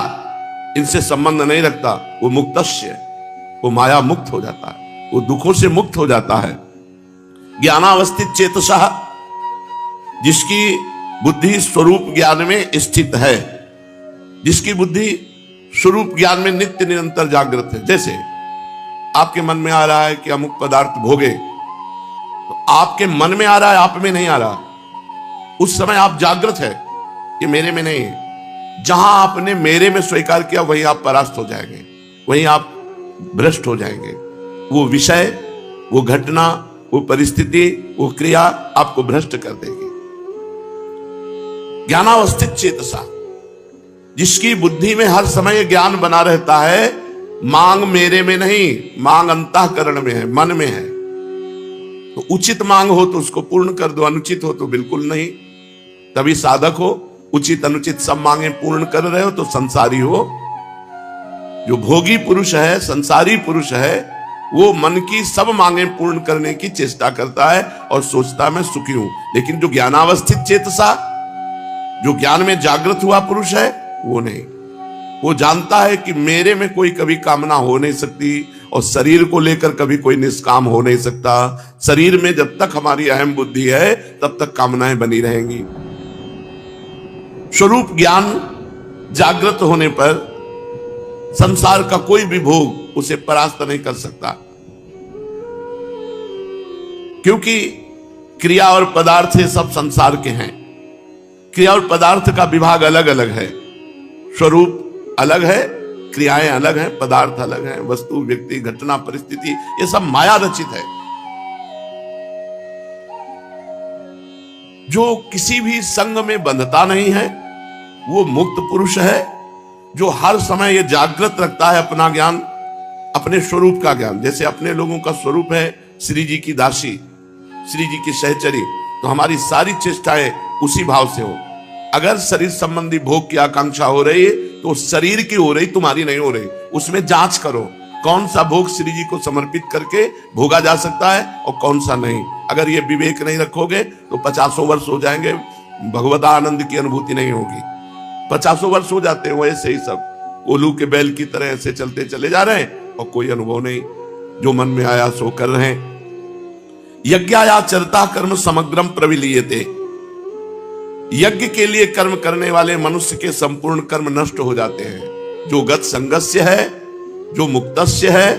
इनसे संबंध नहीं रखता, वो मुक्तस्य, वो माया मुक्त हो जाता है, वो दुखों से मुक्त हो जाता है। ज्ञानावस्थित चेतसः, जिसकी बुद्धि स्वरूप ज्ञान में स्थित है, जिसकी बुद्धि स्वरूप ज्ञान में नित्य निरंतर जागृत है। जैसे आपके मन में आ रहा है कि अमुक पदार्थ भोगे, तो आपके मन में आ रहा है, आप में नहीं आ रहा। उस समय आप जागृत है, ये मेरे में नहीं है। जहां आपने मेरे में स्वीकार किया वहीं आप परास्त हो जाएंगे, वहीं आप भ्रष्ट हो जाएंगे। वो विषय, वो घटना, वो परिस्थिति, वो क्रिया आपको भ्रष्ट कर देगी। ज्ञानावस्थित चेतसा, जिसकी बुद्धि में हर समय ज्ञान बना रहता है, मांग मेरे में नहीं, मांग अंतःकरण में है, मन में है। तो उचित मांग हो तो उसको पूर्ण कर दो, अनुचित हो तो बिल्कुल नहीं। तभी साधक हो। उचित अनुचित सब मांगे पूर्ण कर रहे हो तो संसारी हो। जो भोगी पुरुष है, संसारी पुरुष है, वो मन की सब मांगे पूर्ण करने की चेष्टा करता है और सोचता मैं सुखी हूं। लेकिन जो ज्ञानावस्थित चेतसा, जो ज्ञान में जागृत हुआ पुरुष है, वो नहीं। वो जानता है कि मेरे में कोई कभी कामना हो नहीं सकती, और शरीर को लेकर कभी कोई निष्काम हो नहीं सकता। शरीर में जब तक हमारी अहम बुद्धि है तब तक कामनाएं बनी रहेंगी। स्वरूप ज्ञान जागृत होने पर संसार का कोई भी भोग उसे परास्त नहीं कर सकता, क्योंकि क्रिया और पदार्थ से सब संसार के हैं। क्रिया और पदार्थ का विभाग अलग अलग है, स्वरूप अलग है, क्रियाएं अलग हैं, पदार्थ अलग हैं, वस्तु, व्यक्ति, घटना, परिस्थिति, ये सब माया रचित है। जो किसी भी संग में बंधता नहीं है वो मुक्त पुरुष है, जो हर समय ये जागृत रखता है अपना ज्ञान, अपने स्वरूप का ज्ञान। जैसे अपने लोगों का स्वरूप है श्री जी की दासी, श्री जी की सहचरी, तो हमारी सारी चेष्टाएं उसी भाव से हो। अगर शरीर संबंधी भोग की आकांक्षा हो रही है तो शरीर की हो रही, तुम्हारी नहीं हो रही। उसमें जांच करो कौन सा भोग श्री जी को समर्पित करके भोगा जा सकता है और कौन सा नहीं। अगर ये विवेक नहीं रखोगे तो 50 वर्ष हो जाएंगे, भगवत आनंद की अनुभूति नहीं होगी। 50 वर्ष हो जाते हैं ऐसे ही सब उल्लू के बैल की तरह ऐसे चलते चले जा रहे हैं और कोई अनुभव नहीं, जो मन में आया सो कर रहे हैं। यज्ञाचरता कर्म समग्रम प्रविलीयते, यज्ञ के लिए कर्म करने वाले मनुष्य के संपूर्ण कर्म नष्ट हो जाते हैं। जो गत संगस्य है, जो मुक्तस्य है,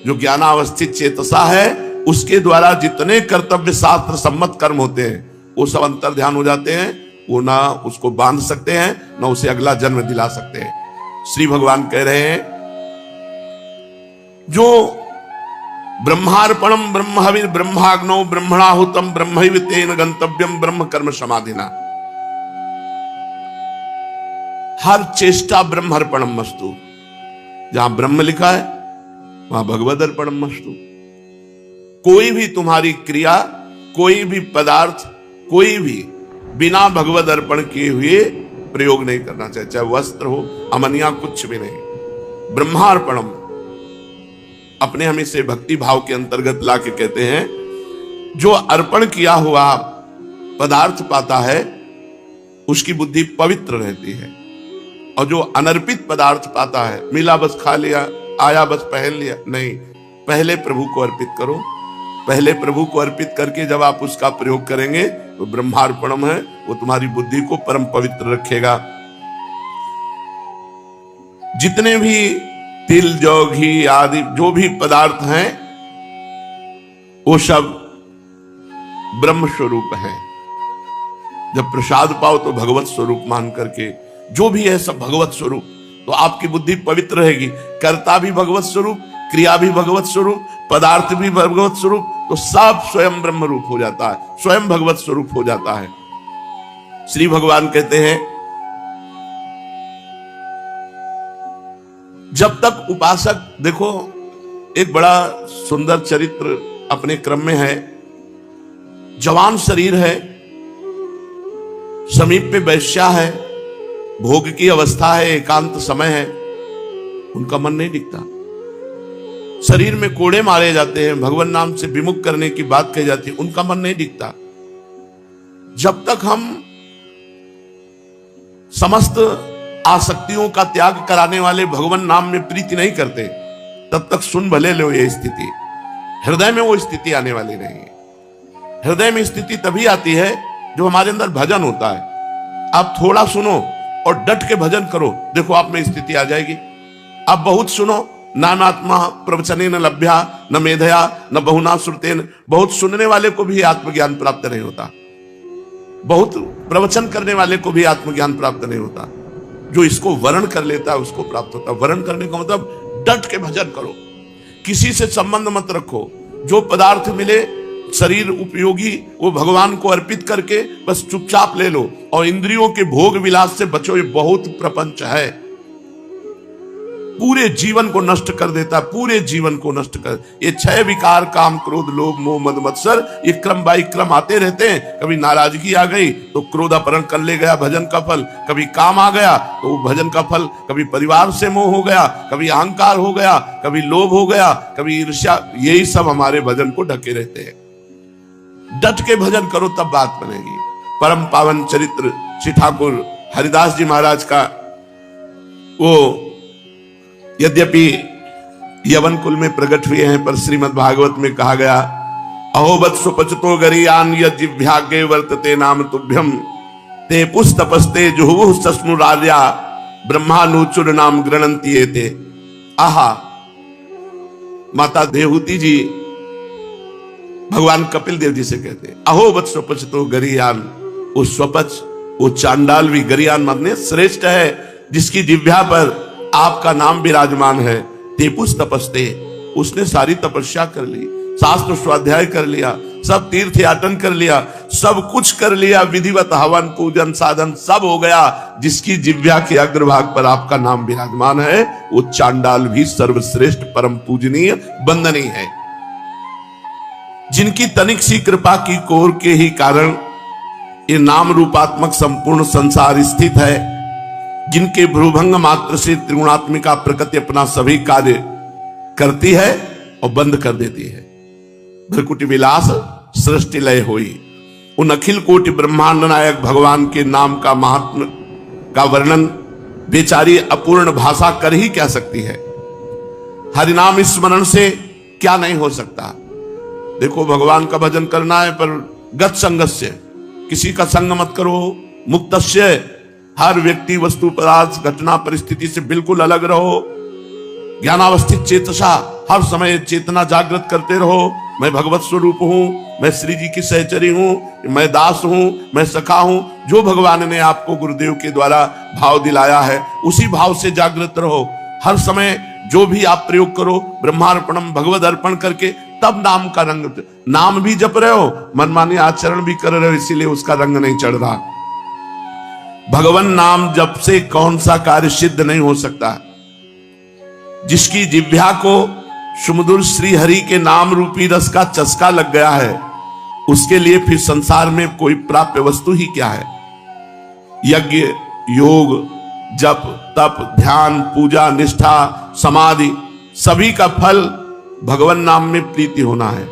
जो ज्ञानावस्थित चेतसा है, उसके द्वारा जितने कर्तव्य शास्त्र सम्मत कर्म होते हैं वो सब अंतर ध्यान हो जाते हैं। वो ना उसको बांध सकते हैं, ना उसे अगला जन्म दिला सकते हैं। श्री भगवान कह रहे हैं जो ब्रह्मार्पणम ब्रह्मविद ब्रह्माग्नौ ब्रह्मणाहुतम ब्रह्मैव तेन गंतव्यम ब्रह्म कर्म समाधिना, हर चेष्टा ब्रह्मार्पणम मस्तु। जहां ब्रह्म लिखा है वहां भगवद अर्पणम मस्तु। कोई भी तुम्हारी क्रिया, कोई भी पदार्थ, कोई भी बिना भगवद अर्पण किए हुए प्रयोग नहीं करना चाहिए, चाहे वस्त्र हो, अमनिया, कुछ भी नहीं। ब्रह्मार्पणम अपने हमें से भक्ति भाव के अंतर्गत ला के कहते हैं जो अर्पण किया हुआ पदार्थ पाता है उसकी बुद्धि पवित्र रहती है, और जो अनर्पित पदार्थ पाता है, मिला बस खा लिया, आया बस पहन लिया, नहीं, पहले प्रभु को अर्पित करो। पहले प्रभु को अर्पित करके जब आप उसका प्रयोग करेंगे तो ब्रह्मार्पणम है, वो तुम्हारी बुद्धि को परम पवित्र रखेगा। जितने भी तिल, जौ, घी आदि जो भी पदार्थ हैं वो सब ब्रह्म स्वरूप है। जब प्रसाद पाओ तो भगवत स्वरूप मान करके, जो भी है सब भगवत स्वरूप, तो आपकी बुद्धि पवित्र रहेगी। कर्ता भी भगवत स्वरूप, क्रिया भी भगवत स्वरूप, पदार्थ भी भगवत स्वरूप, तो सब स्वयं ब्रह्म रूप हो जाता है, स्वयं भगवत स्वरूप हो जाता है। श्री भगवान कहते हैं जब तक उपासक, देखो एक बड़ा सुंदर चरित्र अपने क्रम में है। जवान शरीर है, समीप पे वैश्या है, भोग की अवस्था है, एकांत समय है, उनका मन नहीं टिकता। शरीर में कोड़े मारे जाते हैं, भगवान नाम से विमुख करने की बात कही जाती है, उनका मन नहीं टिकता। जब तक हम समस्त आसक्तियों का त्याग कराने वाले भगवान नाम में प्रीति नहीं करते, तब तक सुन भले लो ये स्थिति। हृदय में वो स्थिति आने वाली नहीं है। हृदय में स्थिति तभी आती है जो हमारे अंदर भजन होता है। आप थोड़ा सुनो और डट के भजन करो, देखो आप में स्थिति आ जाएगी। आप बहुत सुनो, नानात्मा प्रवचने न लभ्या न मेधया न बहुना श्रुतेन, बहुत सुनने वाले को भी आत्मज्ञान प्राप्त नहीं होता, बहुत प्रवचन करने वाले को भी आत्मज्ञान प्राप्त नहीं होता। जो इसको वर्ण कर लेता है उसको प्राप्त होता है। वर्ण करने का मतलब डट के भजन करो, किसी से संबंध मत रखो, जो पदार्थ मिले शरीर उपयोगी वो भगवान को अर्पित करके बस चुपचाप ले लो, और इंद्रियों के भोग विलास से बचो। ये बहुत प्रपंच है, पूरे जीवन को नष्ट कर देता है, पूरे जीवन को नष्ट कर। ये 6 विकार, काम, क्रोध, लोभ, मोह, मद, मत्सर, ये क्रम बाई क्रम आते रहते हैं। कभी नाराजगी आ गई तो क्रोध अपहरण कर ले गया, भजन का फल। कभी काम आ गया तो वो भजन का फल। कभी परिवार से मोह हो गया, कभी अहंकार हो गया, कभी लोभ हो गया, कभी ईर्ष्या। यही सब हमारे भजन को ढके रहते हैं। डट के भजन करो तब बात बनेगी। परम पावन चरित्र श्री ठाकुर हरिदास जी महाराज का, वो यद्यपि यवन कुल में प्रकट हुए हैं, पर श्रीमद् भागवत में कहा गया, अहोबत सुपचतो गरीयान यज्ञाग्ञे वर्तते नाम तुभ्यम ते पुस्तपस्ते जुहुः सस्नुरार्या ब्रह्मानुचुर नाम गृणन्ति एते। आहा, माता देवहूति जी भगवान कपिल देव जी से कहते हैं, अहोबत स्वपचतो गरीयान, वो स्वपच, वो चांडाल भी, गरीयान माने श्रेष्ठ है, जिसकी जिह्वा पर आपका नाम विराजमान है। तेपुस तपस्ते, उसने सारी तपस्या कर ली, शास्त्र स्वाध्याय कर लिया, सब तीर्थ याटन कर लिया, सब कुछ कर लिया, विधिवत हवन पूजन साधन सब हो गया, जिसकी जिह्वा के अग्रभाग पर आपका नाम विराजमान है, वो चांडाल भी सर्वश्रेष्ठ परम पूजनीय वंदनीय है। जिनकी तनिक सी कृपा की कोर के ही कारण ये नाम रूपात्मक संपूर्ण संसार स्थित है, जिनके भ्रूभंग मात्र से त्रिगुणात्मिका प्रकृति अपना सभी कार्य करती है और बंद कर देती है। भ्रकुटी विलास सृष्टि लय हुई। उन अखिल कोटि ब्रह्मांड नायक भगवान के नाम का महात्म का वर्णन बेचारी अपूर्ण भाषा कर ही क्या सकती है। हरिनाम स्मरण से क्या नहीं हो सकता। देखो, भगवान का भजन करना है, पर गत संगस्य, किसी का संग मत करो। मुक्तस्य, हर व्यक्ति वस्तु पदार्थ घटना परिस्थिति से बिल्कुल अलग रहो। ज्ञानावस्थित चेतसा, हर समय चेतना जागृत करते रहो। मैं भगवत स्वरूप हूं, मैं श्री जी की सहचरी हूं, मैं दास हूं, मैं सखा हूं। जो भगवान ने आपको गुरुदेव के द्वारा भाव दिलाया है, उसी भाव से जागृत रहो। हर समय जो भी आप प्रयोग करो, ब्रह्मार्पणम भगवद अर्पण करके, तब नाम का रंग, नाम भी जप रहे हो, मनमानी आचरण भी कर रहे हो, इसीलिए उसका रंग नहीं चढ़ रहा। भगवान नाम जप से कौन सा कार्य सिद्ध नहीं हो सकता। जिसकी जिह्वा को सुमधुर श्री हरि के नाम रूपी रस का चस्का लग गया है, उसके लिए फिर संसार में कोई प्राप्य वस्तु ही क्या है। यज्ञ, योग, जप, तप, ध्यान, पूजा, निष्ठा, समाधि, सभी का फल भगवान नाम में प्रीति होना है।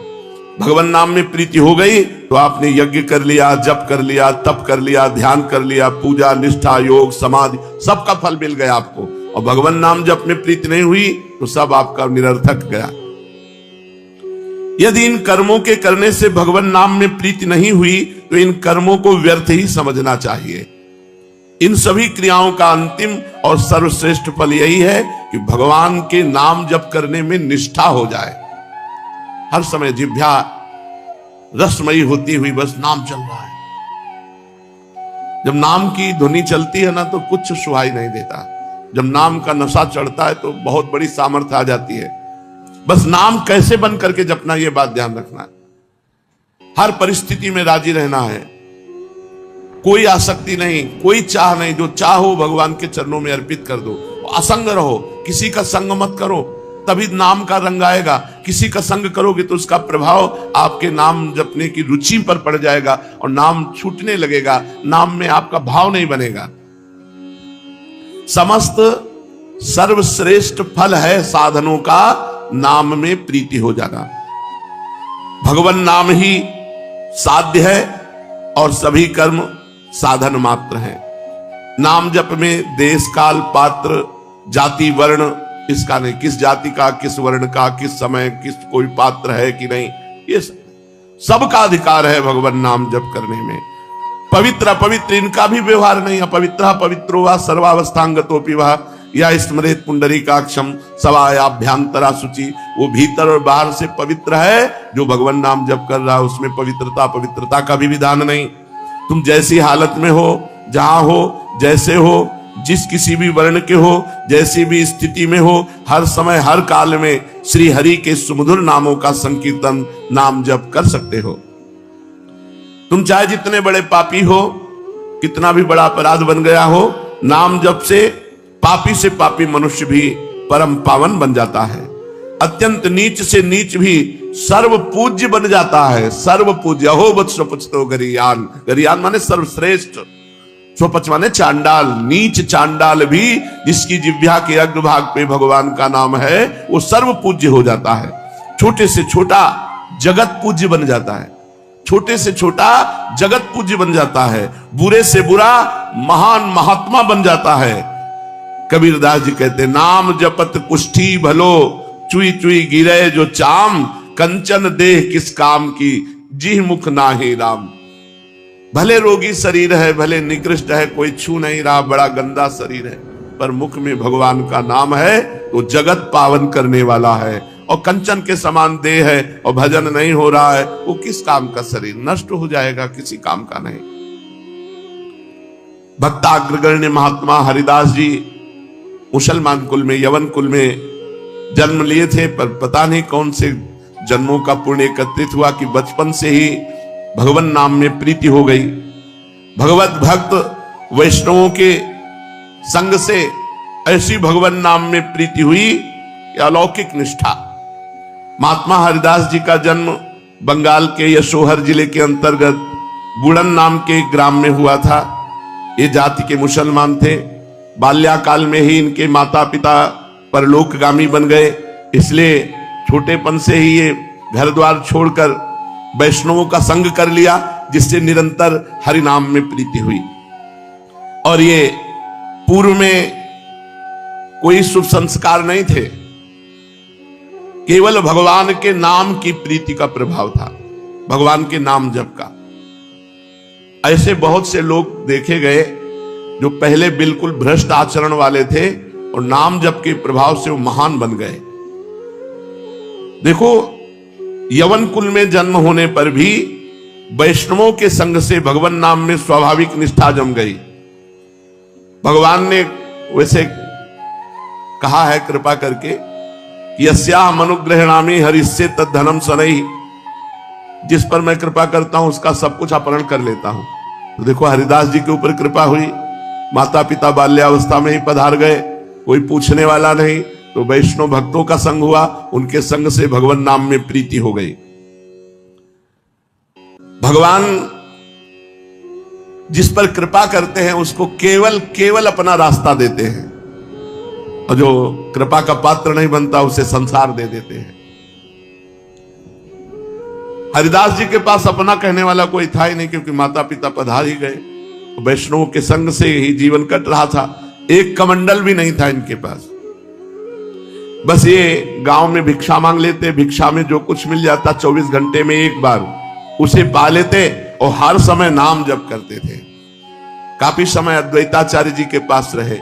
भगवान नाम में प्रीति हो गई तो आपने यज्ञ कर लिया, जप कर लिया, तप कर लिया, ध्यान कर लिया, पूजा, निष्ठा, योग, समाधि, सबका फल मिल गया आपको। और भगवान नाम जप में प्रीति नहीं हुई तो सब आपका निरर्थक गया। यदि इन कर्मों के करने से भगवान नाम में प्रीति नहीं हुई तो इन कर्मों को व्यर्थ ही समझना चाहिए। इन सभी क्रियाओं का अंतिम और सर्वश्रेष्ठ फल यही है कि भगवान के नाम जप करने में निष्ठा हो जाए। हर समय जिह्वा रसमयी होती हुई बस नाम चल रहा है। जब नाम की ध्वनि चलती है ना, तो कुछ सुहाई नहीं देता। जब नाम का नशा चढ़ता है तो बहुत बड़ी सामर्थ्य आ जाती है। बस नाम कैसे बन करके जपना, यह बात ध्यान रखना है। हर परिस्थिति में राजी रहना है, कोई आसक्ति नहीं, कोई चाह नहीं। जो चाहो भगवान के चरणों में अर्पित कर दो। असंग रहो, किसी का संग मत करो, तभी नाम का रंग आएगा। किसी का संग करोगे तो उसका प्रभाव आपके नाम जपने की रुचि पर पड़ जाएगा और नाम छूटने लगेगा, नाम में आपका भाव नहीं बनेगा। समस्त सर्वश्रेष्ठ फल है साधनों का नाम में प्रीति हो जाना। भगवान नाम ही साध्य है और सभी कर्म साधन मात्र हैं। नाम जप में देश, काल, पात्र, जाति, वर्ण इसका नहीं, किस जाति का, किस वर्ण का, किस समय, किस कोई पात्र है कि नहीं, ये सबका अधिकार है भगवान नाम जप करने में। पवित्र अपवित्र इनका भी व्यवहार नहीं है। पवित्र पवित्रो वा सर्वावस्थांगतोपि वा या स्मरेत पुंडरीकाक्षम सवायाभ्यांतरा शुचि। वो भीतर और बाहर से पवित्र है। जो भगवान नाम जप कर रहा है उसमें पवित्रता का भी विधान नहीं। तुम जैसी हालत में हो, जहां हो, जैसे हो, जिस किसी भी वर्ण के हो, जैसी भी स्थिति में हो, हर समय हर काल में श्री हरि के सुमधुर नामों का संकीर्तन, नाम जप कर सकते हो। तुम चाहे जितने बड़े पापी हो, कितना भी बड़ा अपराध बन गया हो, नाम जप से पापी से पापी मनुष्य भी परम पावन बन जाता है। अत्यंत नीच से नीच भी सर्व पूज्य बन जाता है। सर्व पूज्य हो बत स्वपचतो गरियान। गरियान माने सर्वश्रेष्ठ, स्वपच माने चांडाल। नीच चांडाल भी जिसकी जिह्वा के अग्रभाग पे भगवान का नाम है, वो सर्व पूज्य हो जाता है। छोटे से छोटा जगत पूज्य बन जाता है। छोटे से छोटा जगत पूज्य बन जाता है। बुरे से बुरा महान महात्मा बन जाता है। कबीरदास जी कहते, नाम जपत कुष्ठी भलो, चुई चुई गिरे जो चाम, कंचन देह किस काम की, जी मुख नाहि राम। भले रोगी शरीर है, भले निकृष्ट है, कोई छू नहीं रहा, बड़ा गंदा शरीर है, पर मुख में भगवान का नाम है तो जगत पावन करने वाला है। और कंचन के समान देह है और भजन नहीं हो रहा है, वो किस काम का शरीर, नष्ट हो जाएगा, किसी काम का नहीं। भक्ताग्रगण्य महात्मा हरिदास जी मुसलमान कुल में, यवन कुल में जन्म लिए थे, पर पता नहीं कौन से जन्मों का पुण्य एकत्रित हुआ कि बचपन से ही भगवान नाम में प्रीति हो गई। भगवत भक्त वैष्णवों के संग से ऐसी भगवान नाम में प्रीति हुई कि अलौकिक निष्ठा। महात्मा हरिदास जी का जन्म बंगाल के यशोहर जिले के अंतर्गत बुड़न नाम के एक ग्राम में हुआ था। ये जाति के मुसलमान थे। बाल्याकाल में ही इनके माता पिता परलोकगामी बन गए, इसलिए छोटेपन से ही ये घर द्वार छोड़कर वैष्णवों का संग कर लिया, जिससे निरंतर हरि नाम में प्रीति हुई। और ये पूर्व में कोई शुभ संस्कार नहीं थे, केवल भगवान के नाम की प्रीति का प्रभाव था, भगवान के नाम जप का। ऐसे बहुत से लोग देखे गए जो पहले बिल्कुल भ्रष्ट आचरण वाले थे और नाम जप के प्रभाव से वो महान बन गए। देखो, यवन कुल में जन्म होने पर भी वैष्णवों के संग से भगवान नाम में स्वाभाविक निष्ठा जम गई। भगवान ने वैसे कहा है कृपा करके, यस्याहम् अनुग्रहणामि हरिस्य तद्धनम सनहि, जिस पर मैं कृपा करता हूं उसका सब कुछ अपहरण कर लेता हूं। तो देखो, हरिदास जी के ऊपर कृपा हुई, माता पिता बाल्यावस्था में ही पधार गए, कोई पूछने वाला नहीं, तो वैष्णव भक्तों का संग हुआ, उनके संग से भगवान नाम में प्रीति हो गई। भगवान जिस पर कृपा करते हैं उसको केवल अपना रास्ता देते हैं, और जो कृपा का पात्र नहीं बनता उसे संसार दे देते हैं। हरिदास जी के पास अपना कहने वाला कोई था ही नहीं, क्योंकि माता पिता पधार ही गए, वैष्णवों के संग से ही जीवन कट रहा था। एक कमंडल भी नहीं था इनके पास, बस ये गांव में भिक्षा मांग लेते, भिक्षा में जो कुछ मिल जाता 24 घंटे में एक बार उसे पा लेते और हर समय नाम जप करते थे। काफी समय अद्वैताचार्य जी के पास रहे।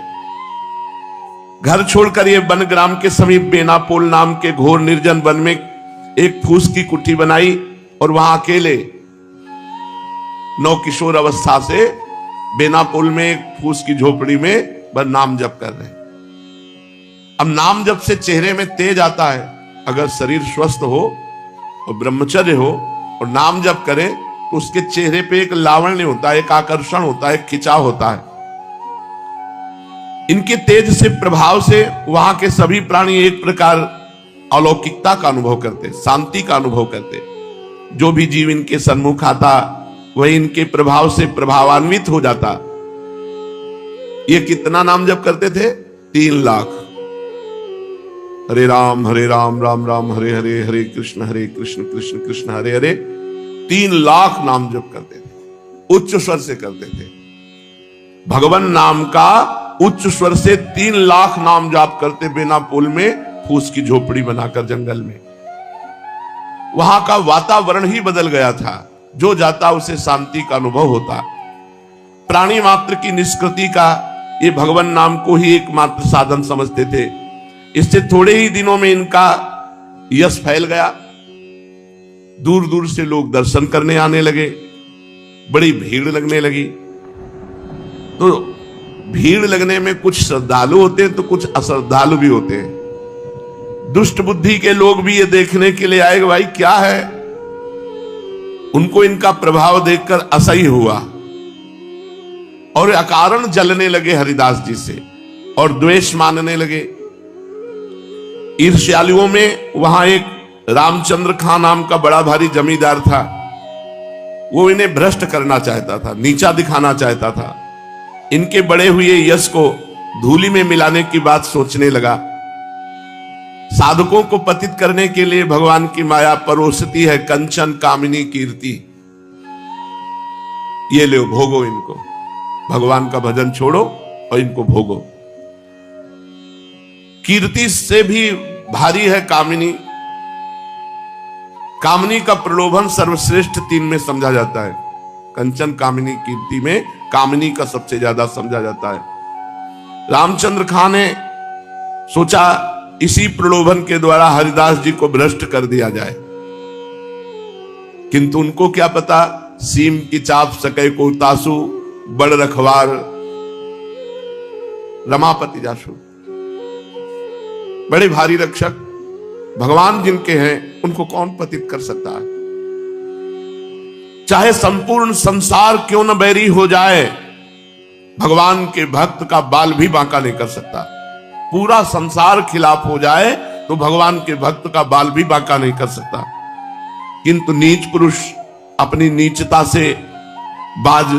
घर छोड़कर ये वन ग्राम के समीप बेनापोल नाम के घोर निर्जन वन में एक फूस की कुटी बनाई और वहां अकेले नौ किशोर अवस्था से बेनापोल में एक फूस की झोपड़ी में बस नाम जप कर रहे हैं। अब नाम जप से चेहरे में तेज आता है। अगर शरीर स्वस्थ हो और ब्रह्मचर्य हो और नाम जप करे तो उसके चेहरे पे एक लावण्य होता है, एक आकर्षण होता है, एक खिंचाव होता है। इनके तेज से प्रभाव से वहां के सभी प्राणी एक प्रकार अलौकिकता का अनुभव करते, शांति का अनुभव करते। जो भी जीव इनके सन्मुख आता वह इनके प्रभाव से प्रभावान्वित हो जाता। ये कितना नाम जप करते थे? 3 लाख। हरे राम राम राम हरे हरे, हरे कृष्ण कृष्ण कृष्ण हरे हरे। 3 लाख नाम जप करते थे, उच्च स्वर से करते थे। भगवान नाम का उच्च स्वर से 3 लाख नाम जाप करते बेनापोल में फूस की झोपड़ी बनाकर जंगल में। वहां का वातावरण ही बदल गया था। जो जाता उसे शांति का अनुभव होता। प्राणी मात्र की निष्कृति का ये भगवान नाम को ही एकमात्र साधन समझते थे। इससे थोड़े ही दिनों में इनका यश फैल गया। दूर दूर से लोग दर्शन करने आने लगे, बड़ी भीड़ लगने लगी। तो भीड़ लगने में कुछ श्रद्धालु होते हैं तो कुछ अश्रद्धालु भी होते हैं। दुष्ट बुद्धि के लोग भी ये देखने के लिए आए कि भाई क्या है। उनको इनका प्रभाव देखकर असह्य हुआ और अकारण जलने लगे हरिदास जी से और द्वेष मानने लगे। ईर्ष्यालुओं में वहां एक रामचंद्र खां नाम का बड़ा भारी जमींदार था। वो इन्हें भ्रष्ट करना चाहता था, नीचा दिखाना चाहता था। इनके बड़े हुए यश को धूलि में मिलाने की बात सोचने लगा। साधकों को पतित करने के लिए भगवान की माया परोसती है कंचन कामिनी कीर्ति। ये लो, भोगो इनको। भगवान का भजन छोड़ो और इनको भोगो। कीर्ति से भी भारी है कामिनी। कामिनी का प्रलोभन सर्वश्रेष्ठ 3 में समझा जाता है। कंचन कामिनी कीर्ति में कामिनी का सबसे ज्यादा समझा जाता है। रामचंद्र खां ने सोचा इसी प्रलोभन के द्वारा हरिदास जी को भ्रष्ट कर दिया जाए, किंतु उनको क्या पता, सीम की चाप सके को तासु, बड़ रखवार रमापति जासु। बड़े भारी रक्षक भगवान जिनके हैं उनको कौन पतित कर सकता है? चाहे संपूर्ण संसार क्यों न बैरी हो जाए, भगवान के भक्त का बाल भी बांका नहीं कर सकता। पूरा संसार खिलाफ हो जाए तो भगवान के भक्त का बाल भी बांका नहीं कर सकता। किंतु नीच पुरुष अपनी नीचता से बाज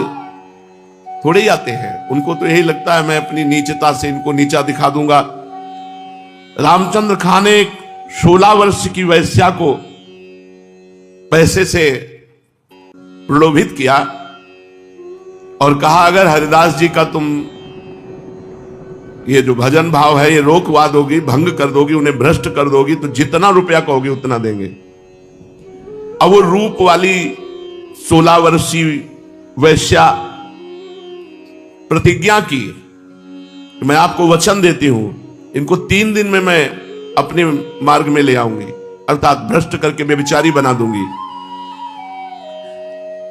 थोड़े ही आते हैं। उनको तो यही लगता है मैं अपनी नीचता से इनको नीचा दिखा दूंगा। रामचंद्र खां ने 16 वर्ष की वैश्या को पैसे से प्रलोभित किया और कहा अगर हरिदास जी का तुम ये जो भजन भाव है ये रोकवा दोगी, भंग कर दोगी, उन्हें भ्रष्ट कर दोगी तो जितना रुपया कहोगी उतना देंगे। अब वो रूप वाली 16 वर्षीय वैश्या प्रतिज्ञा की, मैं आपको वचन देती हूं इनको 3 दिन में मैं अपने मार्ग में ले आऊंगी, अर्थात भ्रष्ट करके बेविचारी बना दूंगी।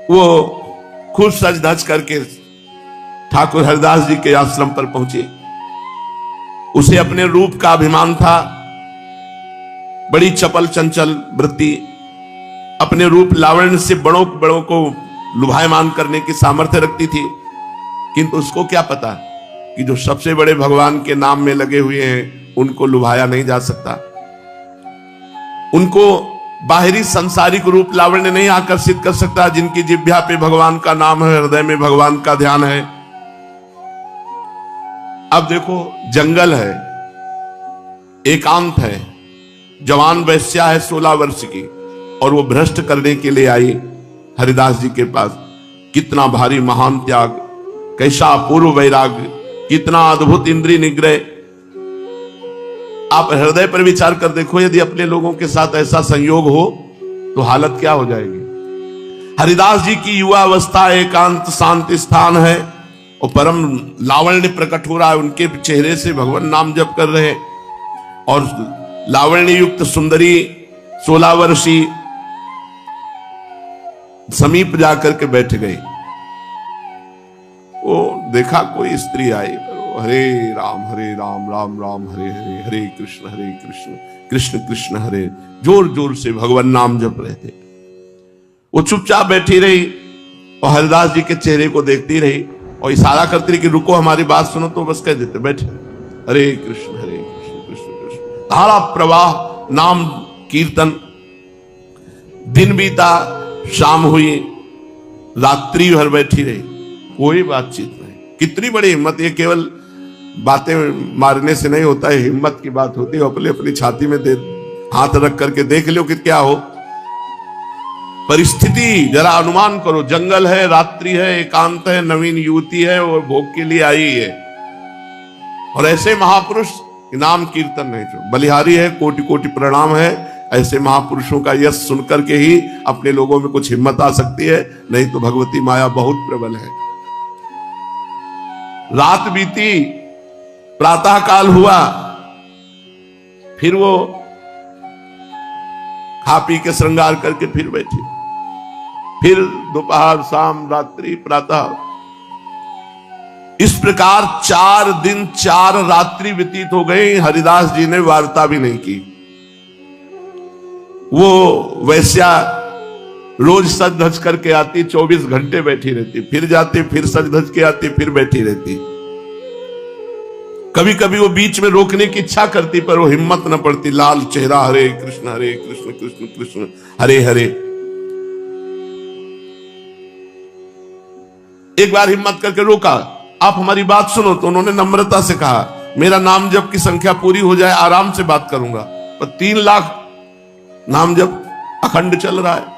वो खुद सज धज करके ठाकुर हरिदास जी के आश्रम पर पहुंची। उसे अपने रूप का अभिमान था, बड़ी चपल चंचल वृत्ति, अपने रूप लावण्य से बड़ों बड़ों को लुभायमान करने की सामर्थ्य रखती थी। किंतु उसको क्या पता कि जो सबसे बड़े भगवान के नाम में लगे हुए हैं उनको लुभाया नहीं जा सकता। उनको बाहरी संसारिक रूप लावण्य नहीं आकर्षित कर सकता। जिनकी जिह्वा पे भगवान का नाम है, हृदय में भगवान का ध्यान है। अब देखो जंगल है, एकांत है, जवान वैश्या है 16 वर्ष की और वो भ्रष्ट करने के लिए आई हरिदास जी के पास। कितना भारी महान त्याग, कैसा अपूर्व वैराग्य, कितना अद्भुत इंद्रिय निग्रह। आप हृदय पर विचार कर देखो, यदि अपने लोगों के साथ ऐसा संयोग हो तो हालत क्या हो जाएगी। हरिदास जी की युवा अवस्था एकांत शांति स्थान है और परम लावण्य प्रकट हो रहा है। उनके चेहरे से भगवान नाम जप कर रहे हैं और लावण्य युक्त सुंदरी 16 वर्षीय समीप जाकर के बैठ गई। वो देखा कोई स्त्री आई, हरे राम राम राम हरे हरे, हरे कृष्ण कृष्ण कृष्ण हरे, जोर जोर से भगवान नाम जप रहे थे। वो चुपचाप बैठी रही और हरिदास जी के चेहरे को देखती रही और इशारा करती रही कि रुको हमारी बात सुनो, तो बस कह देते बैठे, हरे कृष्ण कृष्ण कृष्ण। धारा प्रवाह नाम कीर्तन। दिन बीता, शाम हुई, रात्रि भर बैठी रही, कोई बातचीत नहीं। कितनी बड़ी हिम्मत! ये केवल बातें मारने से नहीं होता है, हिम्मत की बात होती है। अपने अपनी छाती में हाथ रख करके देख लो कि क्या हो परिस्थिति, जरा अनुमान करो। जंगल है, रात्रि है, एकांत है, नवीन युवती है और भोग के लिए आई है और ऐसे महापुरुष नाम कीर्तन नहीं छो। बलिहारी है, कोटि कोटि प्रणाम है। ऐसे महापुरुषों का यश सुनकर के ही अपने लोगों में कुछ हिम्मत आ सकती है, नहीं तो भगवती माया बहुत प्रबल है। रात बीती, प्रातः काल हुआ, फिर वो खा पी के श्रृंगार करके फिर बैठी। फिर दोपहर, शाम, रात्रि, प्रातः, इस प्रकार 4 दिन 4 रात्रि व्यतीत हो गई। हरिदास जी ने वार्ता भी नहीं की। वो वैश्या रोज सज धज करके आती, 24 घंटे बैठी रहती, फिर जाती, फिर सज धज के आती, फिर बैठी रहती। कभी कभी वो बीच में रोकने की इच्छा करती पर वो हिम्मत न पड़ती। लाल चेहरा, हरे कृष्ण कृष्ण कृष्ण हरे हरे। एक बार हिम्मत करके रोका, आप हमारी बात सुनो। तो उन्होंने नम्रता से कहा मेरा नाम जप की संख्या पूरी हो जाए आराम से बात करूंगा, पर 3 लाख नाम जप अखंड चल रहा है।